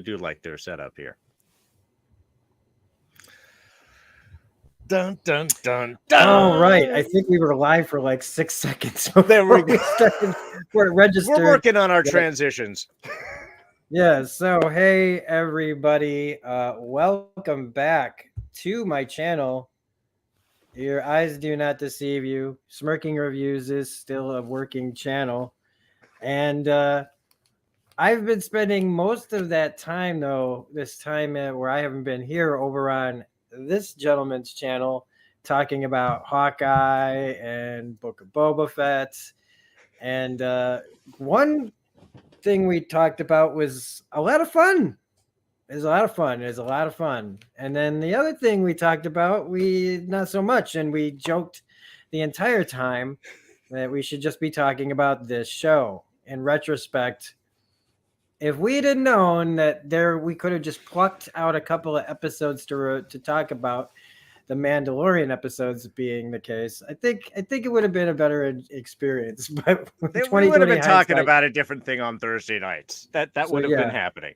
do like their setup here. Dun dun dun dun. Oh, right. I think we were live for like 6 seconds. There we before go. started. We're registered. We're working on our transitions. Yeah. So, hey, everybody. Welcome back to my channel. Your eyes do not deceive you. Smirking Reviews is still a working channel. And I've been spending most of that time, though, this time where I haven't been here over on this gentleman's channel, talking about Hawkeye and Book of Boba Fett. And one thing we talked about was a lot of fun. It was a lot of fun. It was a lot of fun. And then the other thing we talked about, we not so much. And we joked the entire time that we should just be talking about this show. In retrospect, if we had known that we could have just plucked out a couple of episodes to talk about, the Mandalorian episodes being the case, I think it would have been a better experience. But we would have been talking about a different thing on Thursday nights. That would have been happening.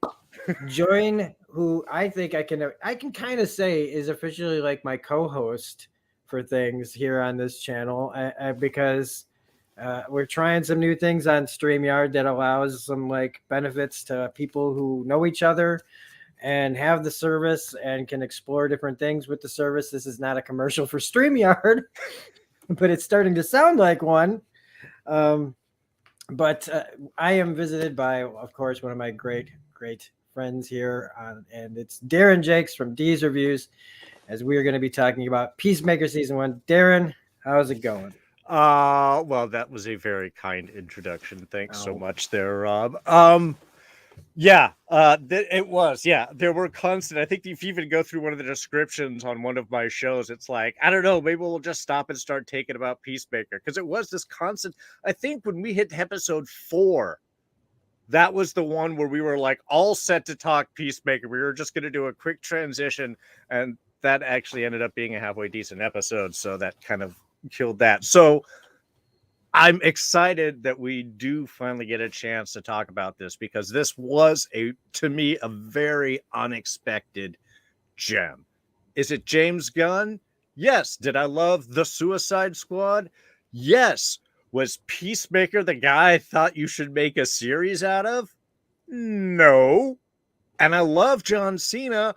Join, who I think I can kind of say is officially like my co-host for things here on this channel, because we're trying some new things on StreamYard that allows some like benefits to people who know each other and have the service and can explore different things with the service. This is not a commercial for StreamYard, but it's starting to sound like one. But I am visited by, of course, one of my great friends here, and it's Darren Jakes from D's Reviews, as we are going to be talking about Peacemaker Season 1. Darren, how's it going? Well, that was a very kind introduction. Thanks so much there, Rob. It was. Yeah, there were constant. I think if you even go through one of the descriptions on one of my shows, it's like, I don't know, maybe we'll just stop and start taking about Peacemaker, because it was this constant. I think when we hit episode 4, that was the one where we were like all set to talk Peacemaker. We were just going to do a quick transition, and that actually ended up being a halfway decent episode. So that kind of killed that. So I'm excited that we do finally get a chance to talk about this, because this was, to me, a very unexpected gem. Is it James Gunn? Yes. Did I love the Suicide Squad? Yes. Was Peacemaker the guy I thought you should make a series out of? No. And I love John Cena,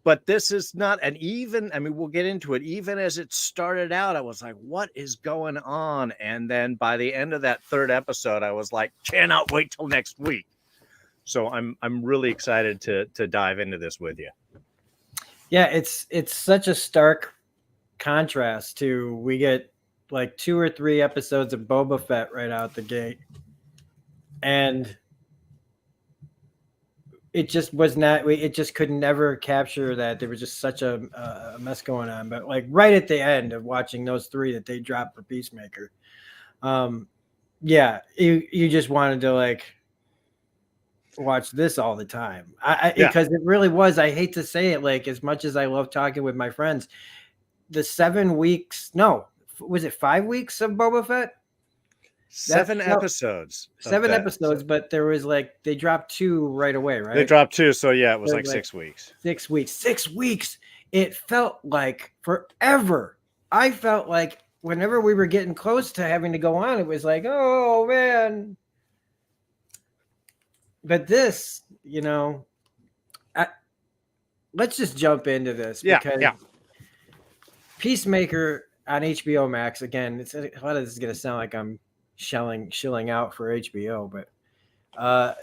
but this is not an even, I mean, we'll get into it. Even as it started out, I was like, what is going on? And then by the end of that 3rd episode, I was like, cannot wait till next week. So I'm really excited to dive into this with you. Yeah, it's such a stark contrast to, we get like 2 or 3 episodes of Boba Fett right out the gate, and it just was not, it just could never capture that. There was just such a mess going on. But like right at the end of watching those 3 that they dropped for Peacemaker, you just wanted to like watch this all the time. Because it really was, I hate to say it, like as much as I love talking with my friends, the 7 weeks, no, was it 5 weeks of Boba Fett? 7 episodes. 7 episodes, but there was like, they dropped 2 right away, right? They dropped 2, so yeah, it was like 6 weeks. 6 weeks. 6 weeks. It felt like forever. I felt like whenever we were getting close to having to go on, it was like, oh man. But this, let's just jump into this, because Peacemaker on HBO Max, again, it's a lot of this is going to sound like I'm shilling out for HBO, but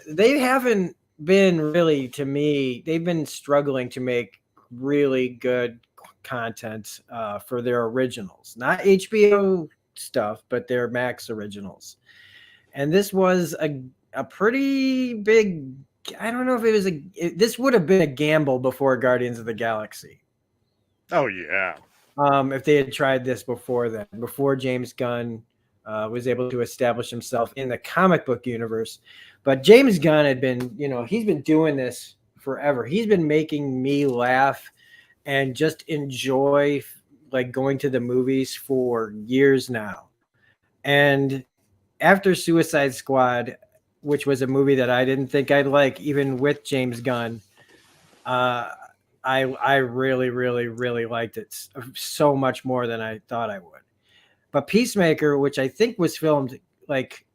they haven't been really, to me, they've been struggling to make really good content for their originals, not HBO stuff, but their Max originals. And this was a pretty big, I don't know if it was this would have been a gamble before Guardians of the Galaxy. Oh yeah. If they had tried this before then, before James Gunn was able to establish himself in the comic book universe. But James Gunn had been, he's been doing this forever. He's been making me laugh and just enjoy like going to the movies for years now. And after Suicide Squad, which was a movie that I didn't think I'd like, even with James Gunn. I really, really, really liked it so much more than I thought I would. But Peacemaker, which I think was filmed like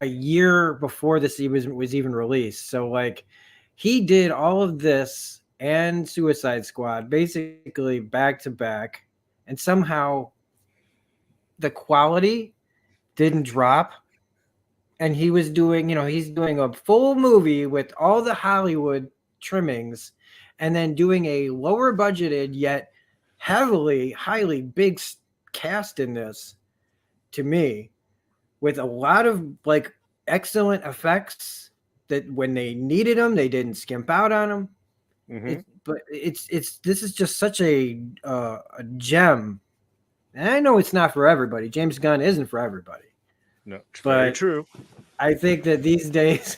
a year before this was even released, so like he did all of this and Suicide Squad basically back to back, and somehow the quality didn't drop. And he was doing, he's doing a full movie with all the Hollywood trimmings, and then doing a lower budgeted yet highly big cast in this, to me, with a lot of like excellent effects that when they needed them, they didn't skimp out on them. But this is just such a gem. And I know it's not for everybody. James Gunn isn't for everybody. No, very true. I think that these days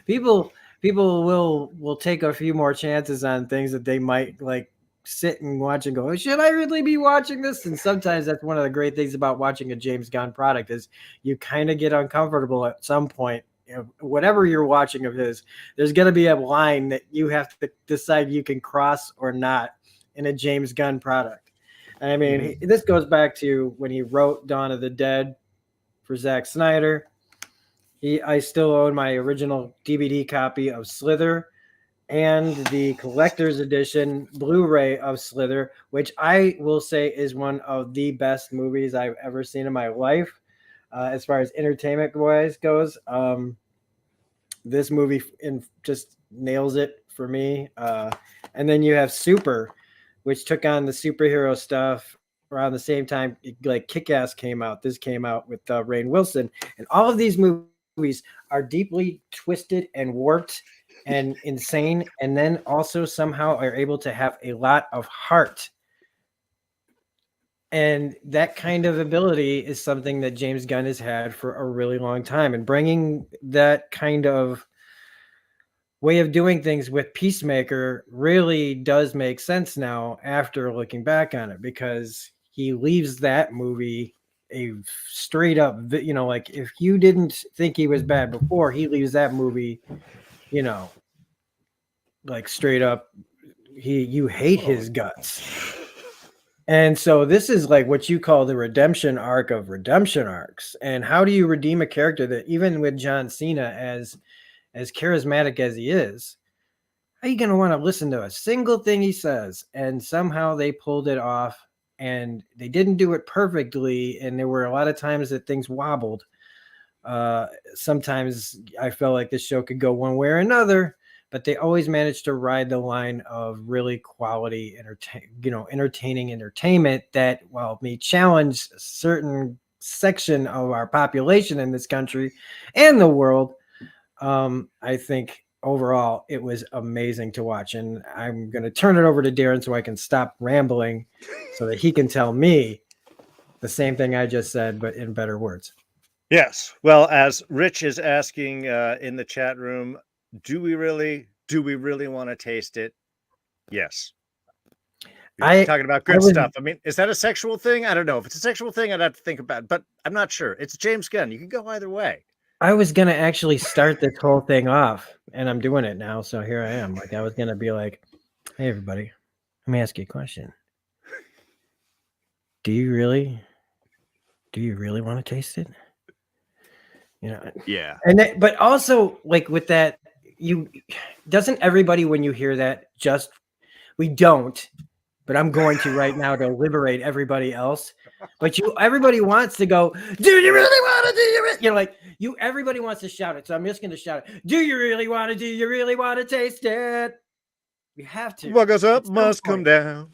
people will take a few more chances on things that they might like sit and watch and go, should I really be watching this? And sometimes that's one of the great things about watching a James Gunn product is you kind of get uncomfortable at some point. Whatever you're watching of his, there's going to be a line that you have to decide you can cross or not in a James Gunn product. I mean, this goes back to when he wrote Dawn of the Dead for Zack Snyder. I still own my original DVD copy of Slither and the collector's edition Blu-ray of Slither, which I will say is one of the best movies I've ever seen in my life, as far as entertainment-wise goes. This movie just nails it for me. And then you have Super, which took on the superhero stuff around the same time. Like Kick-Ass came out. This came out with Rainn Wilson. And all of these movies are deeply twisted and warped and insane, and then also somehow are able to have a lot of heart. And that kind of ability is something that James Gunn has had for a really long time. And bringing that kind of way of doing things with Peacemaker really does make sense now after looking back on it, because he leaves that movie a straight up, like if you didn't think he was bad before, he leaves that movie, like straight up, you hate his guts. And so this is like what you call the redemption arc of redemption arcs. And how do you redeem a character that, even with John Cena as charismatic as he is, how are you going to want to listen to a single thing he says? And somehow they pulled it off, and they didn't do it perfectly. And there were a lot of times that things wobbled. Sometimes I felt like this show could go one way or another, but they always managed to ride the line of really quality, entertaining entertainment that, while may challenge a certain section of our population in this country and the world, I think overall it was amazing to watch. And I'm going to turn it over to Darren so I can stop rambling so that he can tell me the same thing I just said, but in better words. Yes. Well, as Rich is asking in the chat room, do we really want to taste it? Yes. Talking about good stuff. I mean, is that a sexual thing? I don't know. If it's a sexual thing, I'd have to think about it, but I'm not sure. It's James Gunn. You can go either way. I was going to actually start this whole thing off, and I'm doing it now. So here I am. Like, I was going to be like, hey, everybody, let me ask you a question. Do you really want to taste it? Yeah. And but also, like, with that, doesn't everybody, when you hear that, we don't, but I'm going to right now to liberate everybody else. But everybody wants to go, do you really want to everybody wants to shout it. So I'm just going to shout it. Do you really want to taste it? We have to. What goes up must come down.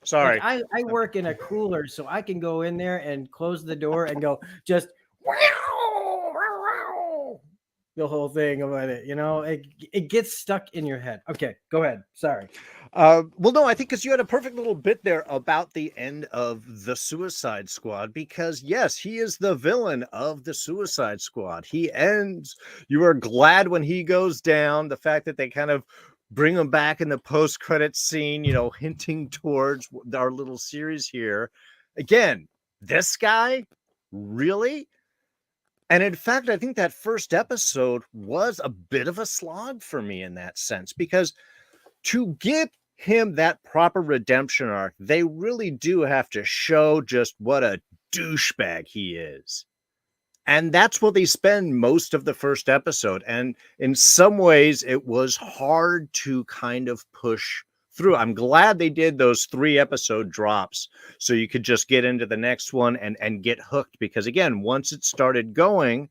Sorry. Like, I work in a cooler, so I can go in there and close the door and go just the whole thing about it. It gets stuck in your head. Okay, go ahead. Sorry. Well, no, I think because you had a perfect little bit there about the end of the Suicide Squad, because yes, he is the villain of the Suicide Squad. He ends. You are glad when he goes down. The fact that they kind of bring him back in the post-credit scene, hinting towards our little series here. Again, this guy, really? And in fact, I think that first episode was a bit of a slog for me in that sense, because to give him that proper redemption arc, they really do have to show just what a douchebag he is. And that's what they spend most of the first episode. And in some ways, it was hard to kind of push through. I'm glad they did those 3-episode drops so you could just get into the next one and get hooked. Because again, once it started going,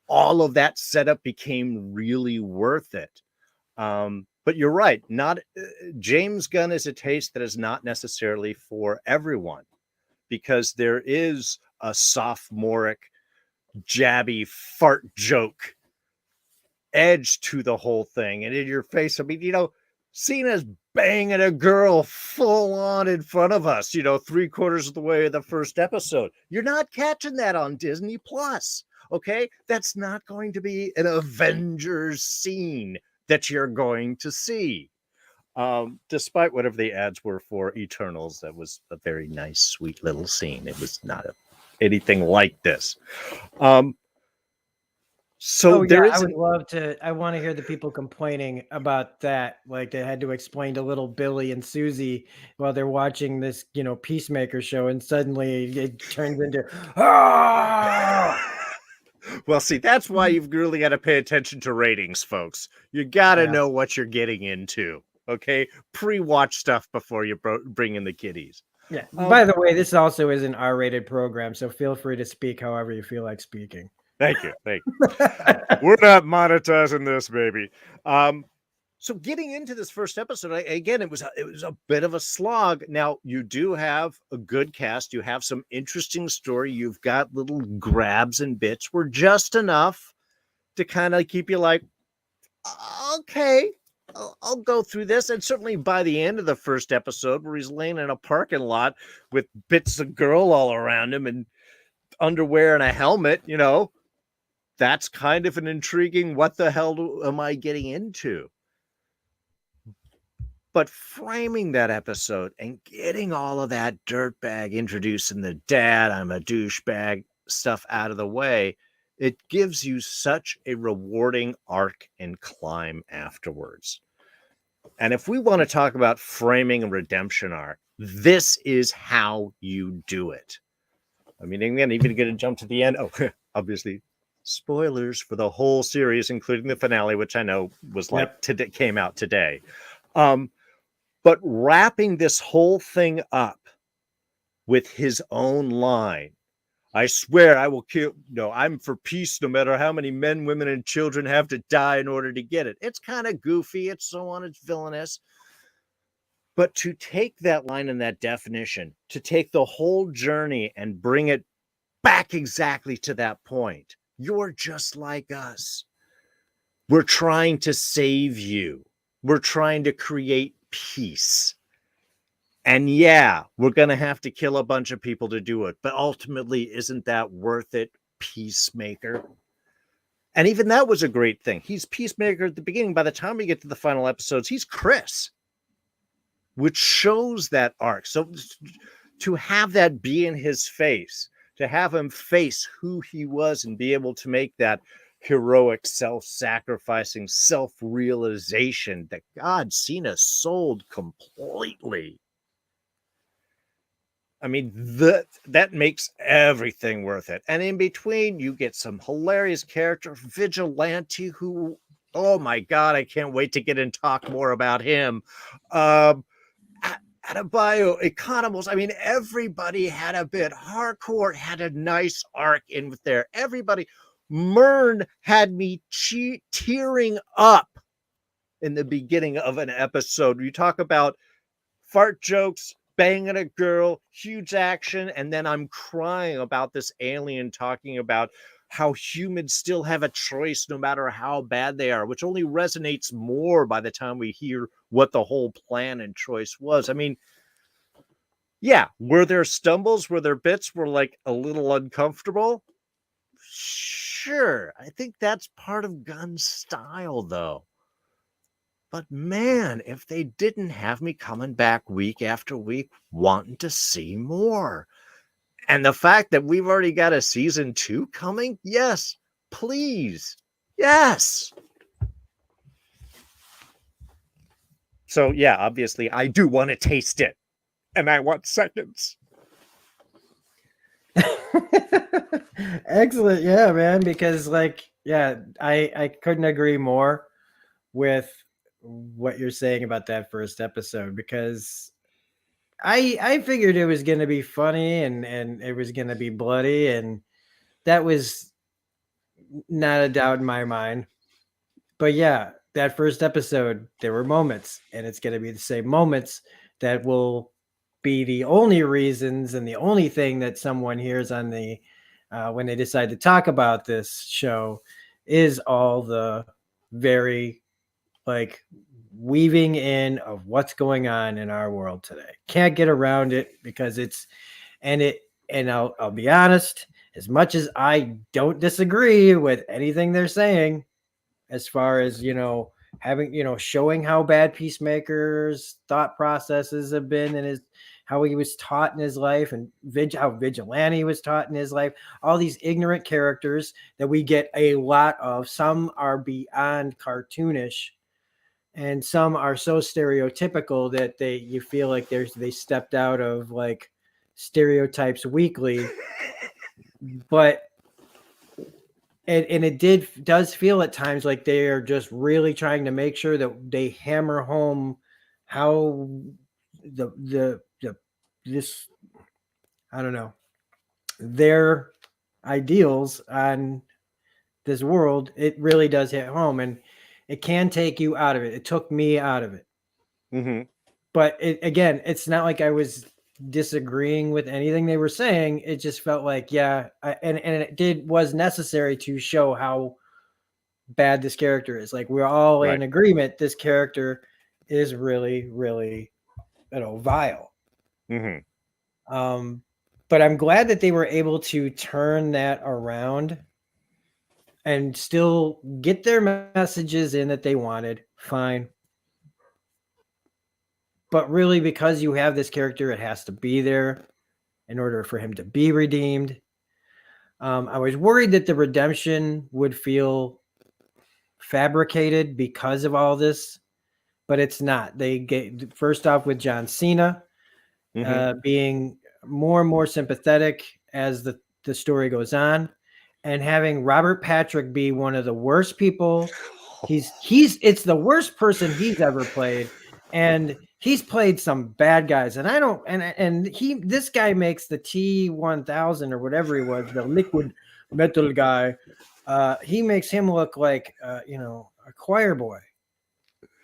all of that setup became really worth it. But you're right. Not James Gunn is a taste that is not necessarily for everyone, because there is a sophomoric, jabby fart joke edge to the whole thing, and in your face. I mean, Cena's banging a girl full on in front of us, 3/4 of the way of the first episode. You're not catching that on Disney Plus. Okay, that's not going to be an Avengers scene that you're going to see. Despite whatever the ads were for Eternals, that was a very nice, sweet little scene. It was not anything like this. So there is. I would love to. I want to hear the people complaining about that. Like they had to explain to little Billy and Susie while they're watching this, Peacemaker show, and suddenly it turns into Well, see, that's why you've really got to pay attention to ratings, folks. You got to know what you're getting into. Okay, pre-watch stuff before you bring in the kiddies. Yeah. By the way, this also is an R-rated program, so feel free to speak however you feel like speaking. Thank you. We're not monetizing this, baby. So getting into this first episode, again, it was a bit of a slog. Now, you do have a good cast. You have some interesting story. You've got little grabs and bits were just enough to kind of keep you like, okay, I'll go through this. And certainly by the end of the first episode, where he's laying in a parking lot with bits of girl all around him and underwear and a helmet, that's kind of an intriguing, what the hell am I getting into? But framing that episode and getting all of that dirtbag introducing the dad, I'm a douchebag stuff out of the way, it gives you such a rewarding arc and climb afterwards. And if we want to talk about framing a redemption arc, this is how you do it. I mean, again, even going to jump to the end. Oh, obviously, spoilers for the whole series, including the finale, which I know was today, came out today. But wrapping this whole thing up with his own line, I swear I will kill. No, I'm for peace, no matter how many men, women, and children have to die in order to get it. It's kind of goofy. It's so on. It's villainous. But to take that line and that definition, to take the whole journey and bring it back exactly to that point, you're just like us. We're trying to save you. We're trying to create peace. And yeah, we're going to have to kill a bunch of people to do it. But ultimately, isn't that worth it, Peacemaker? And even that was a great thing. He's Peacemaker at the beginning. By the time we get to the final episodes, he's Chris, which shows that arc. So to have that be in his face, to have him face who he was and be able to make that heroic, self-sacrificing, self-realization that God, Cena sold completely. I mean, that makes everything worth it. And in between, you get some hilarious character, Vigilante, who, oh my God, I can't wait to get and talk more about him. Adebayo, Economos, I mean, everybody had a bit. Harcourt had a nice arc in with there. Everybody. Myrn had me tearing up in the beginning of an episode. You talk about fart jokes, banging a girl, huge action, and then I'm crying about this alien talking about how humans still have a choice no matter how bad they are, which only resonates more by the time we hear what the whole plan and choice was. I mean, yeah, were there stumbles? Were there bits were like a little uncomfortable? Sure. I think that's part of Gunn's style, though. But man, if they didn't have me coming back week after week wanting to see more. And the fact that we've already got a season 2 coming, yes, please, yes. So yeah, obviously I do want to taste it, and I want seconds. Excellent. Yeah, man, because like, yeah, I couldn't agree more with what you're saying about that first episode, because I figured it was going to be funny and it was going to be bloody, and that was not a doubt in my mind. But yeah, that first episode, there were moments, and it's going to be the same moments that will be the only reasons and the only thing that someone hears on the when they decide to talk about this show is all the very like weaving in of what's going on in our world today. Can't get around it because it's and it and I'll be honest, as much as I don't disagree with anything they're saying, as far as having showing how bad Peacemaker's thought processes have been and his how he was taught in his life, and how vigilante was taught in his life, all these ignorant characters that we get a lot of. Some are beyond cartoonish, and some are so stereotypical that you feel like they stepped out of like Stereotypes Weekly. But and it does feel at times like they are just really trying to make sure that they hammer home how this, I don't know, their ideals on this world. It really does hit home, and it can take you out of it. It took me out of it. Mm-hmm. But again, it's not like I was disagreeing with anything they were saying. It just felt like, yeah, and it was necessary to show how bad this character is. Like, we're all in agreement. This character is really, really, vile. Mm-hmm. But I'm glad that they were able to turn that around and still get their messages in that they wanted. Fine. But really, because you have this character, it has to be there in order for him to be redeemed. I was worried that the redemption would feel fabricated because of all this, but it's not. They get first off with John Cena being more and more sympathetic as the story goes on, and having Robert Patrick be one of the worst people. It's the worst person he's ever played, and he's played some bad guys. And I don't and this guy makes the T-1000 or whatever he was, the liquid metal guy. He makes him look like a choir boy.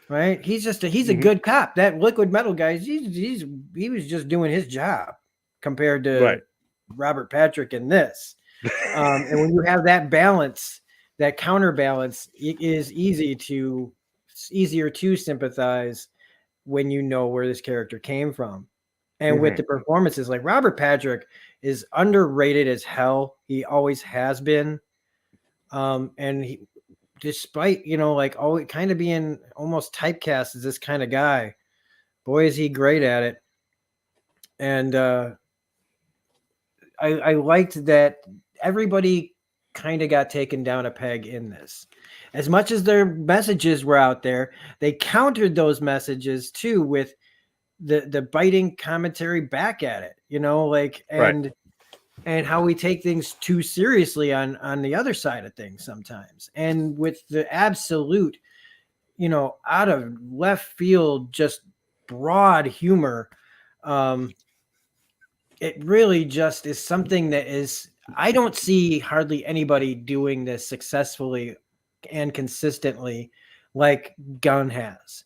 Right? He's a good cop. That liquid metal guy, he was just doing his job compared to Robert Patrick in this. And when you have that balance, that counterbalance, it is easier to sympathize when you know where this character came from. And with the performances, like Robert Patrick is underrated as hell. He always has been. And he, despite like always kind of being almost typecast as this kind of guy, boy is he great at it. And I liked that everybody kind of got taken down a peg in this. As much as their messages were out there, they countered those messages too with the biting commentary back at it, and how we take things too seriously on the other side of things sometimes. And with the absolute, out of left field, just broad humor, it really just is something that is, I don't see hardly anybody doing this successfully and consistently like Gunn has.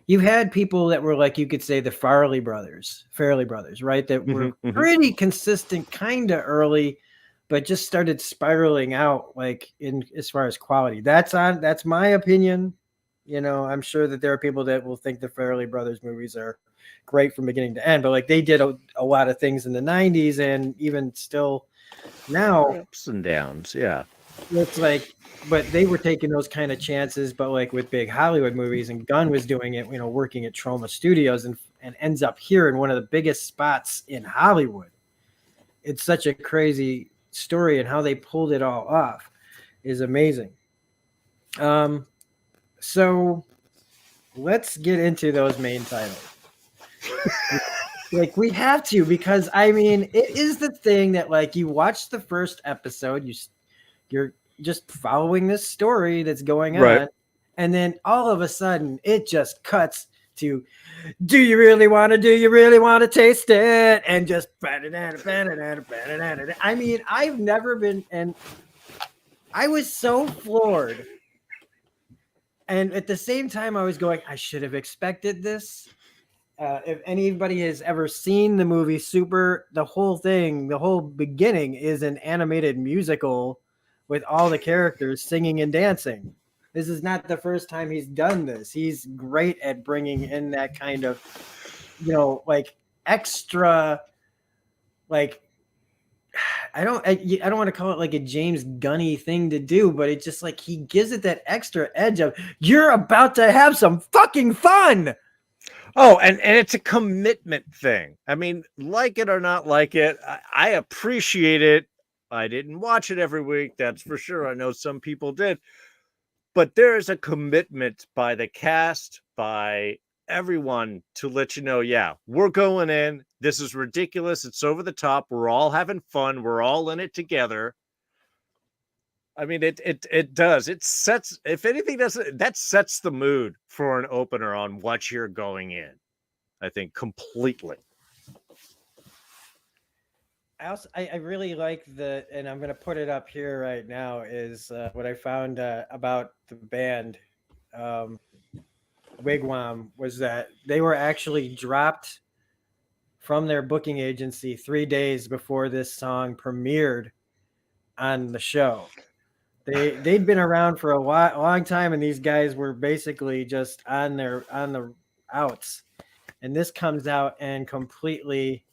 You've had people that were like, you could say the Farley brothers, right? That were pretty consistent kind of early, but just started spiraling out like in as far as quality. That's my opinion. I'm sure that there are people that will think the Farley brothers movies are great from beginning to end, but like they did a lot of things in the 90s and even still now, ups and downs. Yeah. It's like, but they were taking those kind of chances, but like with big Hollywood movies, and Gunn was doing it, working at Troma Studios and ends up here in one of the biggest spots in Hollywood. it's such a crazy story, and how they pulled it all off is amazing. So let's get into those main titles. Like, we have to, because I mean, it is the thing that, like, you watch the first episode, you're just following this story that's going Right. on, and then all of a sudden it just cuts to, do you really want to taste it? And just, I mean, I've never been, and I was so floored. And at the same time, I was going, I should have expected this. If anybody has ever seen the movie Super, the whole beginning is an animated musical with all the characters singing and dancing. This is not the first time he's done this. He's great at bringing in that kind of, like, extra, like, I don't want to call it like a James Gunny thing to do, but it's just like he gives it that extra edge of, you're about to have some fucking fun. Oh, and it's a commitment thing. I mean, like it or not like it, I appreciate it. I didn't watch it every week, that's for sure. I know some people did. But there is a commitment by the cast, by everyone, to let you know, yeah, we're going in. This is ridiculous. It's over the top. We're all having fun. We're all in it together. I mean, it does. It sets, if anything does, that sets the mood for an opener on what you're going in, I think, completely. I really like and I'm going to put it up here right now, is what I found about the band Wigwam, was that they were actually dropped from their booking agency 3 days before this song premiered on the show. They'd been around for a long time, and these guys were basically just on the outs, and this comes out and completely.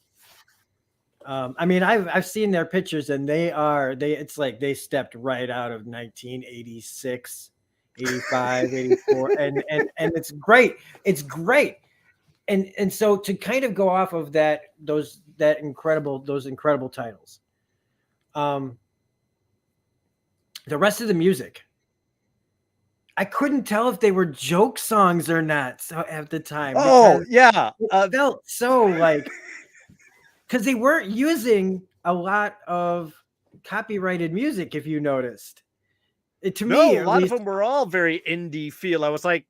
I mean, I've seen their pictures, and it's like they stepped right out of 1986, 85, 84, and it's great. It's great. And so to kind of go off of those incredible titles, the rest of the music, I couldn't tell if they were joke songs or not at the time. Oh, yeah. It felt so like, because they weren't using a lot of copyrighted music, if you noticed. To me, a lot of them were all very indie feel. I was like,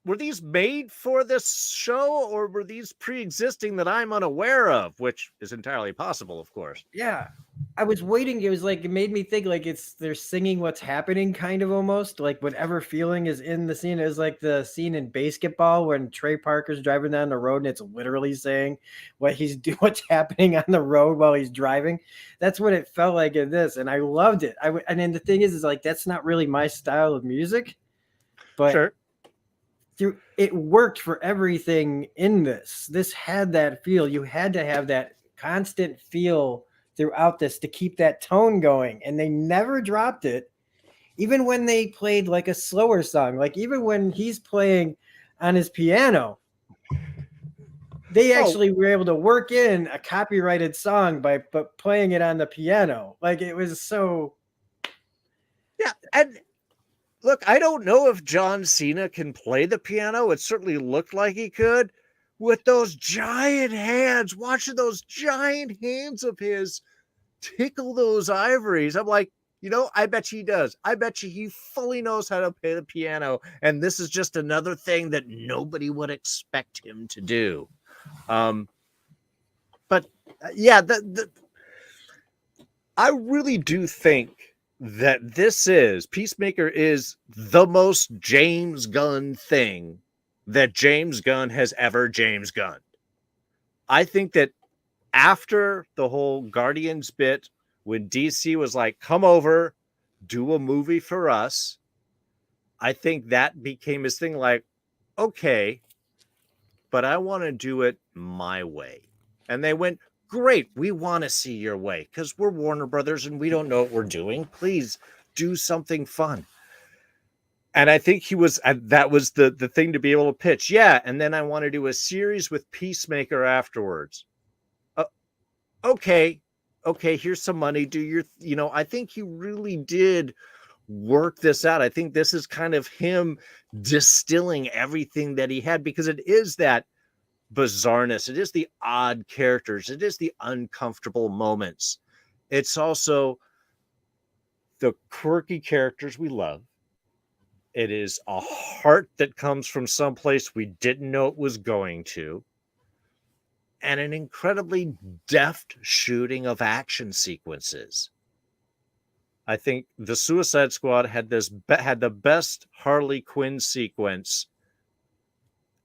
were these made for this show, or were these pre-existing that I'm unaware of, which is entirely possible, of course. Yeah. I was waiting. It was like, it made me think like they're singing what's happening, kind of, almost like whatever feeling is in the scene. It was like the scene in Basketball when Trey Parker's driving down the road, and it's literally saying what's happening on the road while he's driving. That's what it felt like in this. And I loved it. And then the thing is like, that's not really my style of music, but sure. It worked for everything in this. This had that feel. You had to have that constant feel throughout this to keep that tone going, and they never dropped it. Even when they played like a slower song, like even when he's playing on his piano, they actually were able to work in a copyrighted song by playing it on the piano. Like, it was so. Yeah, and look, I don't know if John Cena can play the piano. It certainly looked like he could. With those giant hands, watching those giant hands of his tickle those ivories. I'm like, I bet you he does. I bet you he fully knows how to play the piano. And this is just another thing that nobody would expect him to do. But yeah, I really do think that Peacemaker is the most James Gunn thing that James Gunn has ever James Gunned. I think that after the whole Guardians bit, when DC was like, come over, do a movie for us, I think that became his thing, like, okay, but I want to do it my way. And they went, great, we want to see your way, because we're Warner Brothers and we don't know what we're doing. Please do something fun. And I think that was the thing to be able to pitch. Yeah, and then I want to do a series with Peacemaker afterwards. Okay, okay, here's some money, do your, I think he really did work this out. I think this is kind of him distilling everything that he had, because it is that bizarreness, it is the odd characters, it is the uncomfortable moments, it's also the quirky characters we love. It is a heart that comes from someplace we didn't know it was going to, and an incredibly deft shooting of action sequences. I think the Suicide Squad had the best Harley Quinn sequence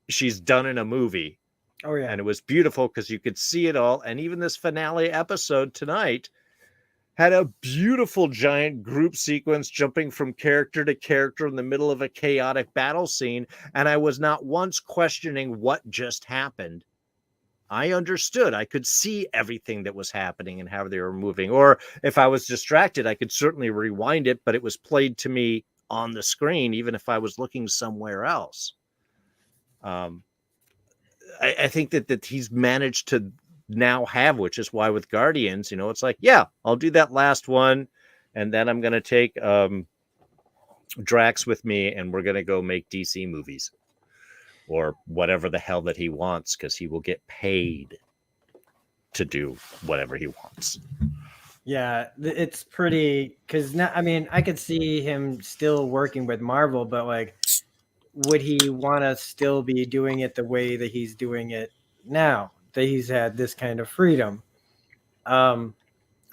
she's done in a movie. Oh yeah. And it was beautiful because you could see it all. And even this finale episode tonight had a beautiful giant group sequence jumping from character to character in the middle of a chaotic battle scene. And I was not once questioning what just happened. I understood. I could see everything that was happening and how they were moving. Or if I was distracted, I could certainly rewind it, but it was played to me on the screen, even if I was looking somewhere else. I think that he's managed to now have, which is why with Guardians, it's like, yeah, I'll do that last one, and then I'm going to take Drax with me, and we're going to go make DC movies. Or whatever the hell that he wants, because he will get paid to do whatever he wants. Yeah, it's pretty, because now, I mean, I could see him still working with Marvel, but like, would he want to still be doing it the way that he's doing it now, that he's had this kind of freedom? I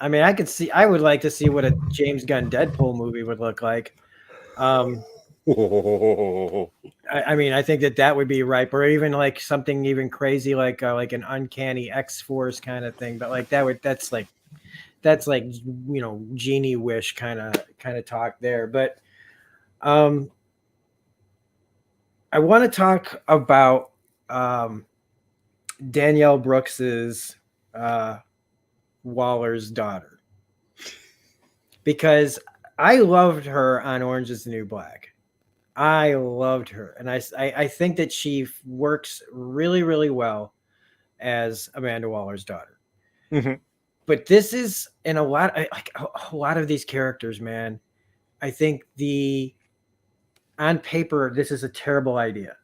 mean, I would like to see what a James Gunn Deadpool movie would look like. I mean, I think that would be ripe, or even like something even crazy like an Uncanny X-Force kind of thing. But like that's like genie wish kind of talk there. But I want to talk about Danielle Brooks's Waller's daughter, because I loved her on Orange Is the New Black. I loved her, and I think that she works really, really well as Amanda Waller's daughter. Mm-hmm. But this is in a lot of these characters, man. I think on paper this is a terrible idea.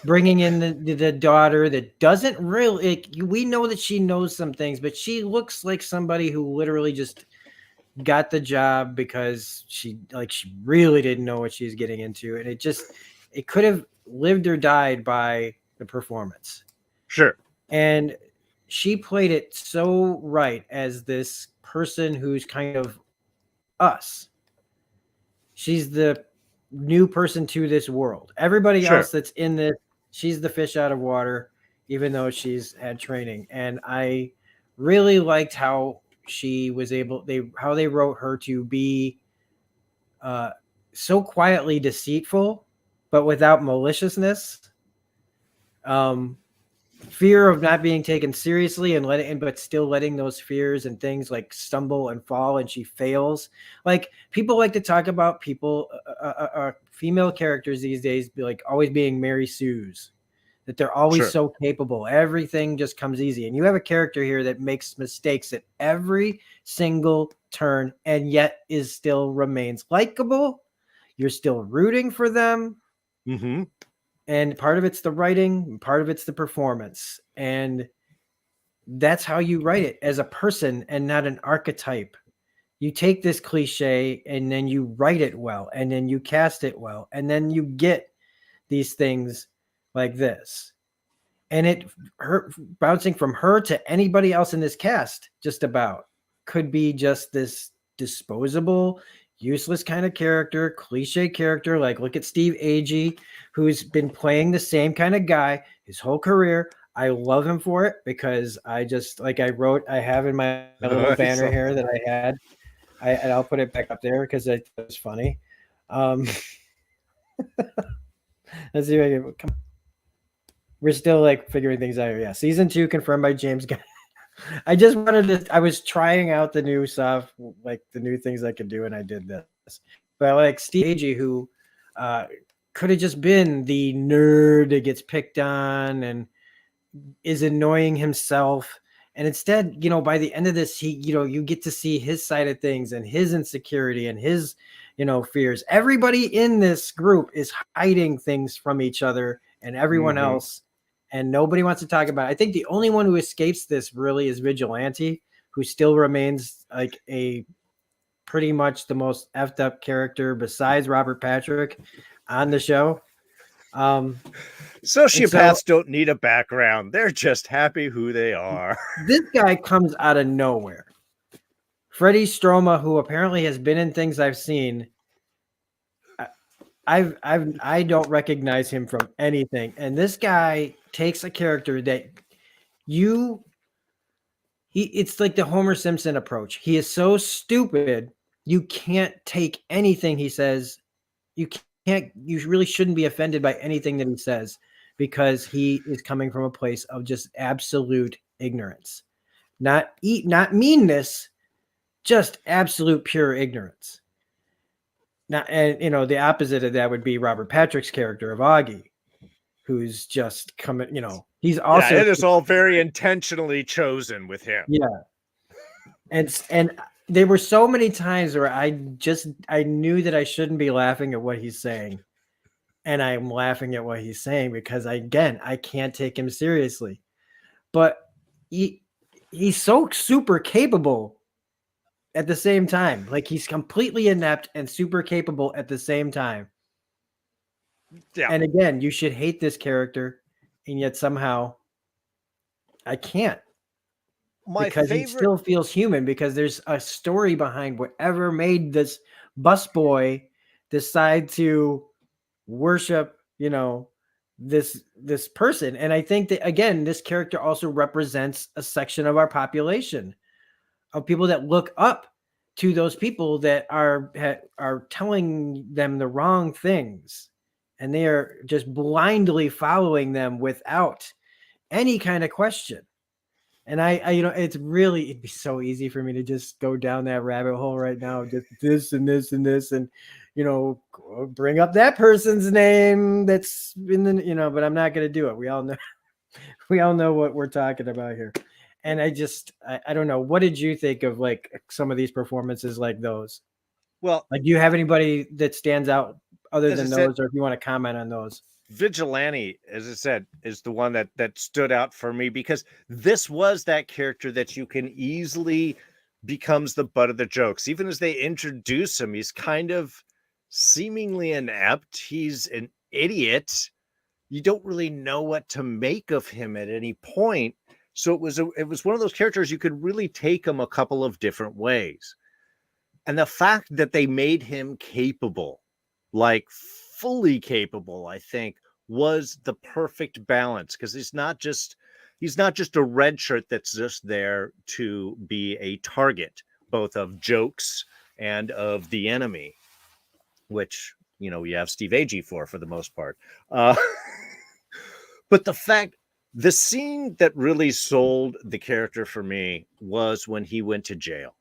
Bringing in the daughter that doesn't really, we know that she knows some things, but she looks like somebody who literally just got the job because she really didn't know what she was getting into, and it could have lived or died by the performance. Sure. And she played it so right as this person who's kind of us. She's the new person to this world. Everybody else that's in this, she's the fish out of water, even though she's had training. And I really liked how she was how they wrote her to be so quietly deceitful, but without maliciousness. Fear of not being taken seriously but still letting those fears and things like stumble and fall, and she fails. Like, people like to talk about people, female characters these days, like always being Mary Sue's, that they're always so capable. Everything just comes easy. And you have a character here that makes mistakes at every single turn and yet still remains likable. You're still rooting for them. Mm-hmm. And part of it's the writing, part of it's the performance. And that's how you write it as a person and not an archetype. You take this cliche and then you write it well, and then you cast it well, and then you get these things like this. And her bouncing from her to anybody else in this cast just about could be just this disposable, useless kind of character, cliche character. Like, look at Steve Agee, who's been playing the same kind of guy his whole career. I love him for it, because I just, like I have in my little banner here that I had. And I'll put it back up there because it was funny. Let's see if I can come. We're still like figuring things out here. Yeah, season 2 confirmed by James Gunn. I was trying out the new stuff, like the new things I could do, and I did this. But like Steve Agee, who could have just been the nerd that gets picked on and is annoying himself, And instead, by the end of this, you get to see his side of things and his insecurity and his, fears. Everybody in this group is hiding things from each other and everyone else, and nobody wants to talk about it. I think the only one who escapes this really is Vigilante, who still remains like a pretty much the most effed up character besides Robert Patrick on the show. Sociopaths don't need a background. They're just happy who they are. This guy comes out of nowhere. Freddie Stroma, who apparently has been in things I've seen, I don't recognize him from anything. And this guy takes a character that it's like the Homer Simpson approach. He is so stupid, you can't take anything he says. You really shouldn't be offended by anything that he says, because he is coming from a place of just absolute ignorance. Not meanness, just absolute pure ignorance. Now, and the opposite of that would be Robert Patrick's character of Augie, who's just coming, he's also, it is all very intentionally chosen with him. Yeah. And there were so many times where I knew that I shouldn't be laughing at what he's saying. And I'm laughing at what he's saying because I can't take him seriously. But he's so super capable at the same time. Like, he's completely inept and super capable at the same time. Yeah. And again, you should hate this character, and yet somehow I can't. He still feels human, because there's a story behind whatever made this busboy decide to worship, this person. And I think that, again, this character also represents a section of our population of people that look up to those people that are telling them the wrong things, and they are just blindly following them without any kind of question. And I it'd be so easy for me to just go down that rabbit hole right now, just this and this and this, and bring up that person's name that's in the, but I'm not going to do it. We all know what we're talking about here. And I don't know. What did you think of like some of these performances like those? Well, like, do you have anybody that stands out other than those, or if you want to comment on those? Vigilante, as I said, is the one that stood out for me, because this was that character that you can easily becomes the butt of the jokes. Even as they introduce him, he's kind of seemingly inept. He's an idiot. You don't really know what to make of him at any point. So it was one of those characters you could really take him a couple of different ways. And the fact that they made him capable, like fully capable, I think, was the perfect balance, because he's not just a red shirt that's just there to be a target, both of jokes and of the enemy, which, you have Steve Agee for the most part. But the scene that really sold the character for me was when he went to jail.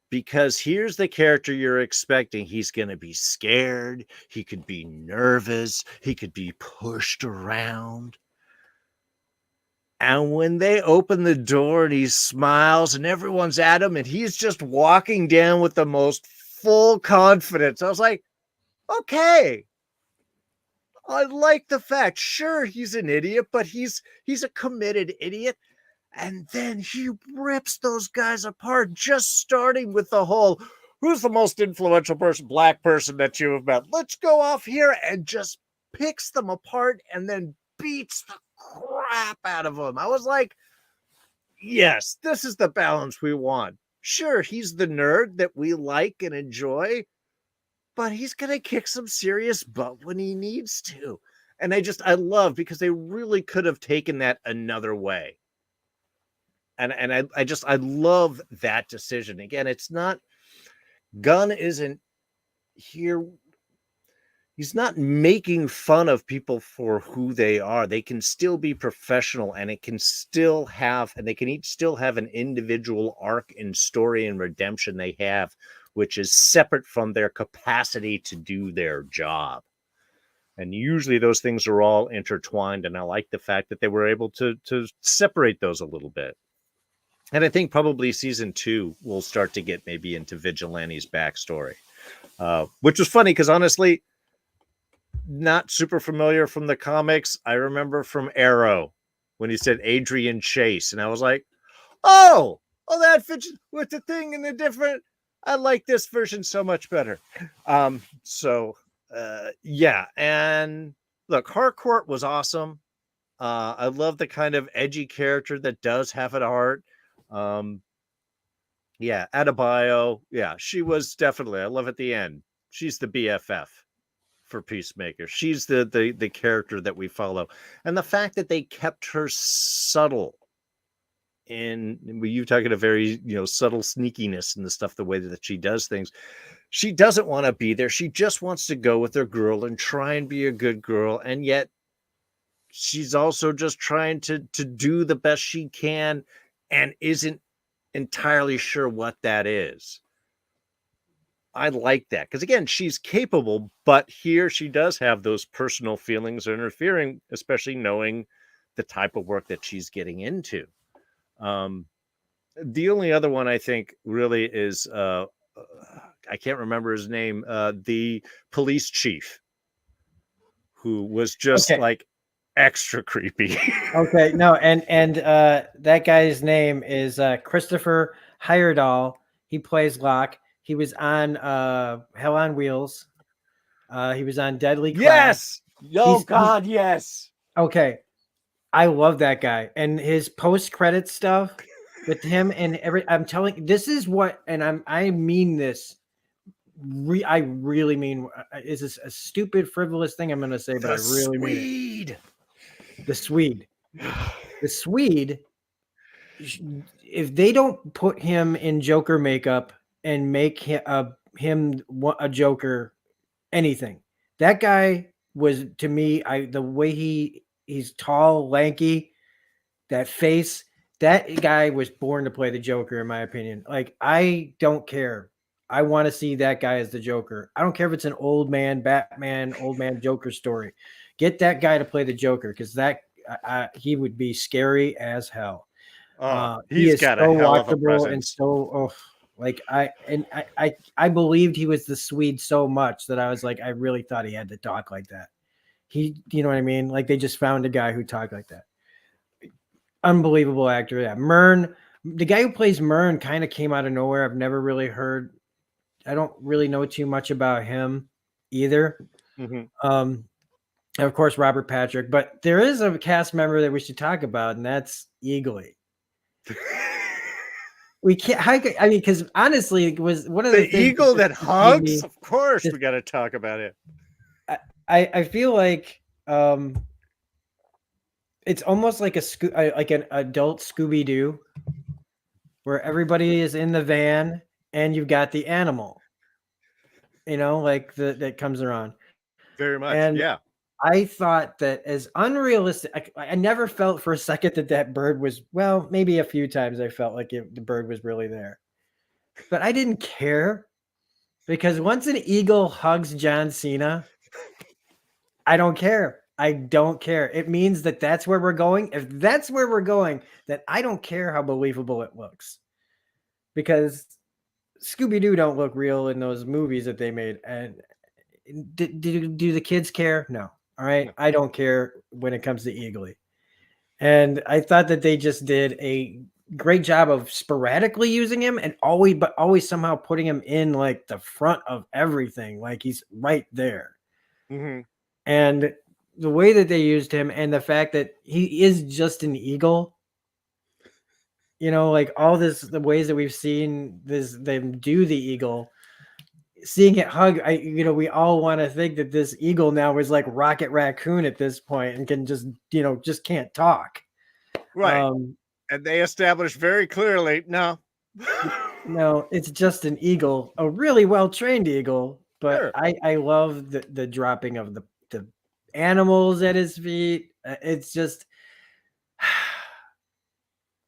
Because here's the character you're expecting. He's going to be scared. He could be nervous. He could be pushed around. And when they open the door and he smiles and everyone's at him and he's just walking down with the most full confidence, I was like, okay. I like the fact, sure, he's an idiot, but he's a committed idiot. And then he rips those guys apart, just starting with the whole, who's the most influential black person that you have met? Let's go off here, and just picks them apart and then beats the crap out of them. I was like, yes, this is the balance we want. Sure, he's the nerd that we like and enjoy, but he's going to kick some serious butt when he needs to. And I love, because they really could have taken that another way. And I love that decision. Again, it's not, Gunn isn't here. He's not making fun of people for who they are. They can still be professional, and they can still have an individual arc and story and redemption they have, which is separate from their capacity to do their job. And usually those things are all intertwined, and I like the fact that they were able to separate those a little bit. And I think probably season 2 will start to get maybe into Vigilante's backstory, which was funny because honestly, not super familiar from the comics. I remember from Arrow when he said Adrian Chase, and I was like, oh, that fits with the thing in the different. I like this version so much better. Yeah, and look, Harcourt was awesome. I love the kind of edgy character that does have an heart. Yeah, Adebayo. Yeah, she was definitely. I love at the end. She's the BFF for Peacemaker. She's the character that we follow, and the fact that they kept her subtle. And you talking a very subtle sneakiness and the stuff, the way that she does things. She doesn't want to be there. She just wants to go with her girl and try and be a good girl, and yet she's also just trying to do the best she can, and isn't entirely sure what that is. I like that because again, she's capable, but here she does have those personal feelings interfering, especially knowing the type of work that she's getting into. The only other one I think really is I can't remember his name, the police chief, who was just like extra creepy. Okay, no, and that guy's name is Christopher Heyerdahl. He plays Locke. He was on Hell on Wheels. He was on Deadly Class. Yes. God, yes. Okay. I love that guy. And his post-credit stuff with him and I'm telling, this is what, and I mean this. I really mean, is this a stupid, frivolous thing I'm going to say, but I really mean it. The Swede. The Swede, if they don't put him in Joker makeup and make him a Joker, anything, that guy was, to me, the way he's tall, lanky, that face, that guy was born to play the Joker, in my opinion. Like, I don't care. I want to see that guy as the Joker. I don't care if it's an old man Batman, old man Joker story. Get that guy to play the Joker, because he would be scary as hell. He's got so a hell of a presence. And so I believed he was the Swede so much that I was like, I really thought he had to talk like that. You know what I mean? Like, they just found a guy who talked like that. Unbelievable actor. Yeah. Myrn, the guy who plays Myrn, kind of came out of nowhere. I've never really heard. I don't really know too much about him either. Mm-hmm. Of course, Robert Patrick, but there is a cast member that we should talk about, and that's Eagly. We can't. I mean, because honestly, it was one of the eagle that hugs. Of course, we got to talk about it. I feel like it's almost like an adult Scooby-Doo, where everybody is in the van and you've got the animal, like that comes around. Very much, and yeah. I thought that as unrealistic, I never felt for a second that bird was, well, maybe a few times I felt like the bird was really there, but I didn't care, because once an eagle hugs John Cena, I don't care. I don't care. It means that that's where we're going. If that's where we're going, then I don't care how believable it looks, because Scooby-Doo don't look real in those movies that they made. And do the kids care? No. All right. No. I don't care when it comes to Eagly. And I thought that they just did a great job of sporadically using him and always somehow putting him in like the front of everything. Like, he's right there. Mm-hmm. And the way that they used him, and the fact that he is just an eagle, like all the ways that we've seen them do the eagle, seeing it hug, we all want to think that this eagle now is like Rocket Raccoon at this point and can just can't talk. Right. And they established very clearly, no, it's just an eagle, a really well-trained eagle. But sure. I love the dropping of the animals at his feet. It's just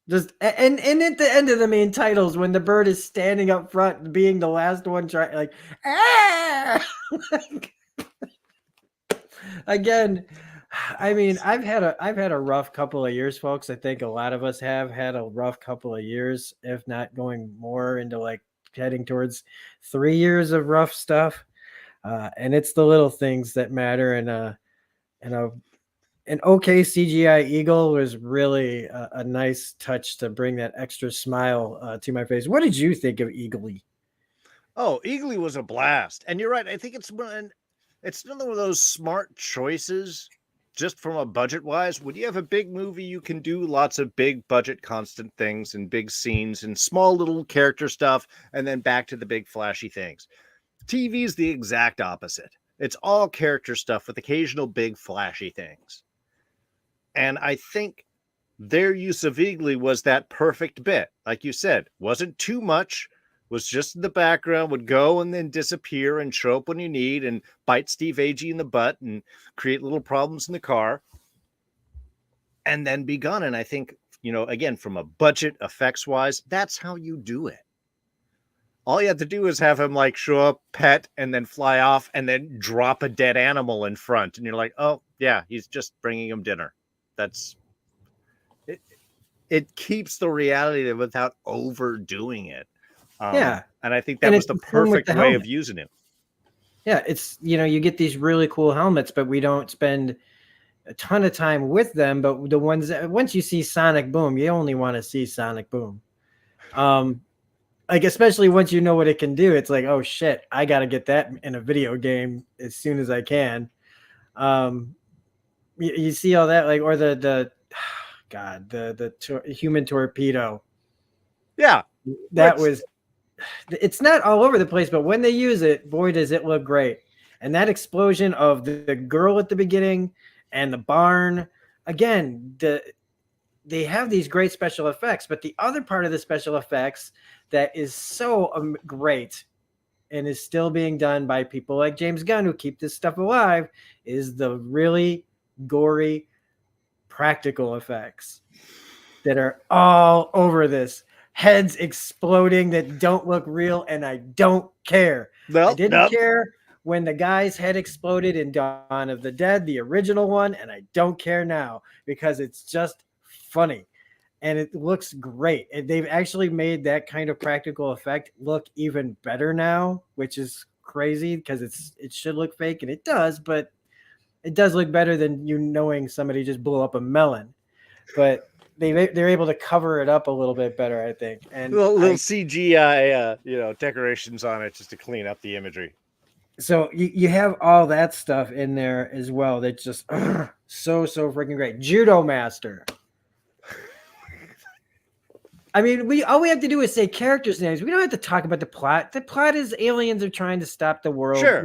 and at the end of the main titles, when the bird is standing up front being the last one trying, like, Again, I mean, I've had a rough couple of years, folks. I think a lot of us have had a rough couple of years, if not going more into like heading towards 3 years of rough stuff. And it's the little things that matter. And an okay CGI eagle was really a nice touch to bring that extra smile to my face. What did you think of Eagly? Oh, Eagly was a blast, and you're right. I think it's another one of those smart choices, just from a budget wise. When you have a big movie, you can do lots of big budget, constant things and big scenes and small little character stuff, and then back to the big flashy things. TV is the exact opposite. It's all character stuff with occasional big flashy things. And I think their use of Eagly was that perfect bit. Like you said, wasn't too much, was just in the background, would go and then disappear and show up when you need and bite Steve Agee in the butt and create little problems in the car and then be gone. And I think, again, from a budget effects wise, that's how you do it. All you have to do is have him like show up, pet, and then fly off and then drop a dead animal in front. And you're like, oh, yeah, he's just bringing him dinner. That's it. It keeps the reality without overdoing it. Yeah. And I think that was the perfect way of using it. Yeah. It's, you get these really cool helmets, but we don't spend a ton of time with them. But the ones that, once you see Sonic Boom, you only want to see Sonic Boom. Like, especially once you know what it can do, it's like, oh shit, I got to get that in a video game as soon as I can. You see all that, like, or the human torpedo. Yeah. It's not all over the place, but when they use it, boy, does it look great. And that explosion of the girl at the beginning and the barn, again, they have these great special effects, but the other part of the special effects that is so great and is still being done by people like James Gunn, who keep this stuff alive, is the really gory practical effects that are all over this. Heads exploding that don't look real, and I don't care. I didn't care when the guy's head exploded in Dawn of the Dead, the original one, and I don't care now because it's just funny and it looks great. And they've actually made that kind of practical effect look even better now, which is crazy because it should look fake, and it does, but it does look better than knowing somebody just blew up a melon. But they're able to cover it up a little bit better, I think. And little CGI, decorations on it just to clean up the imagery. So you have all that stuff in there as well. That's just so freaking great. Judo Master. I mean, all we have to do is say characters' names. We don't have to talk about the plot. The plot is aliens are trying to stop the world. Sure.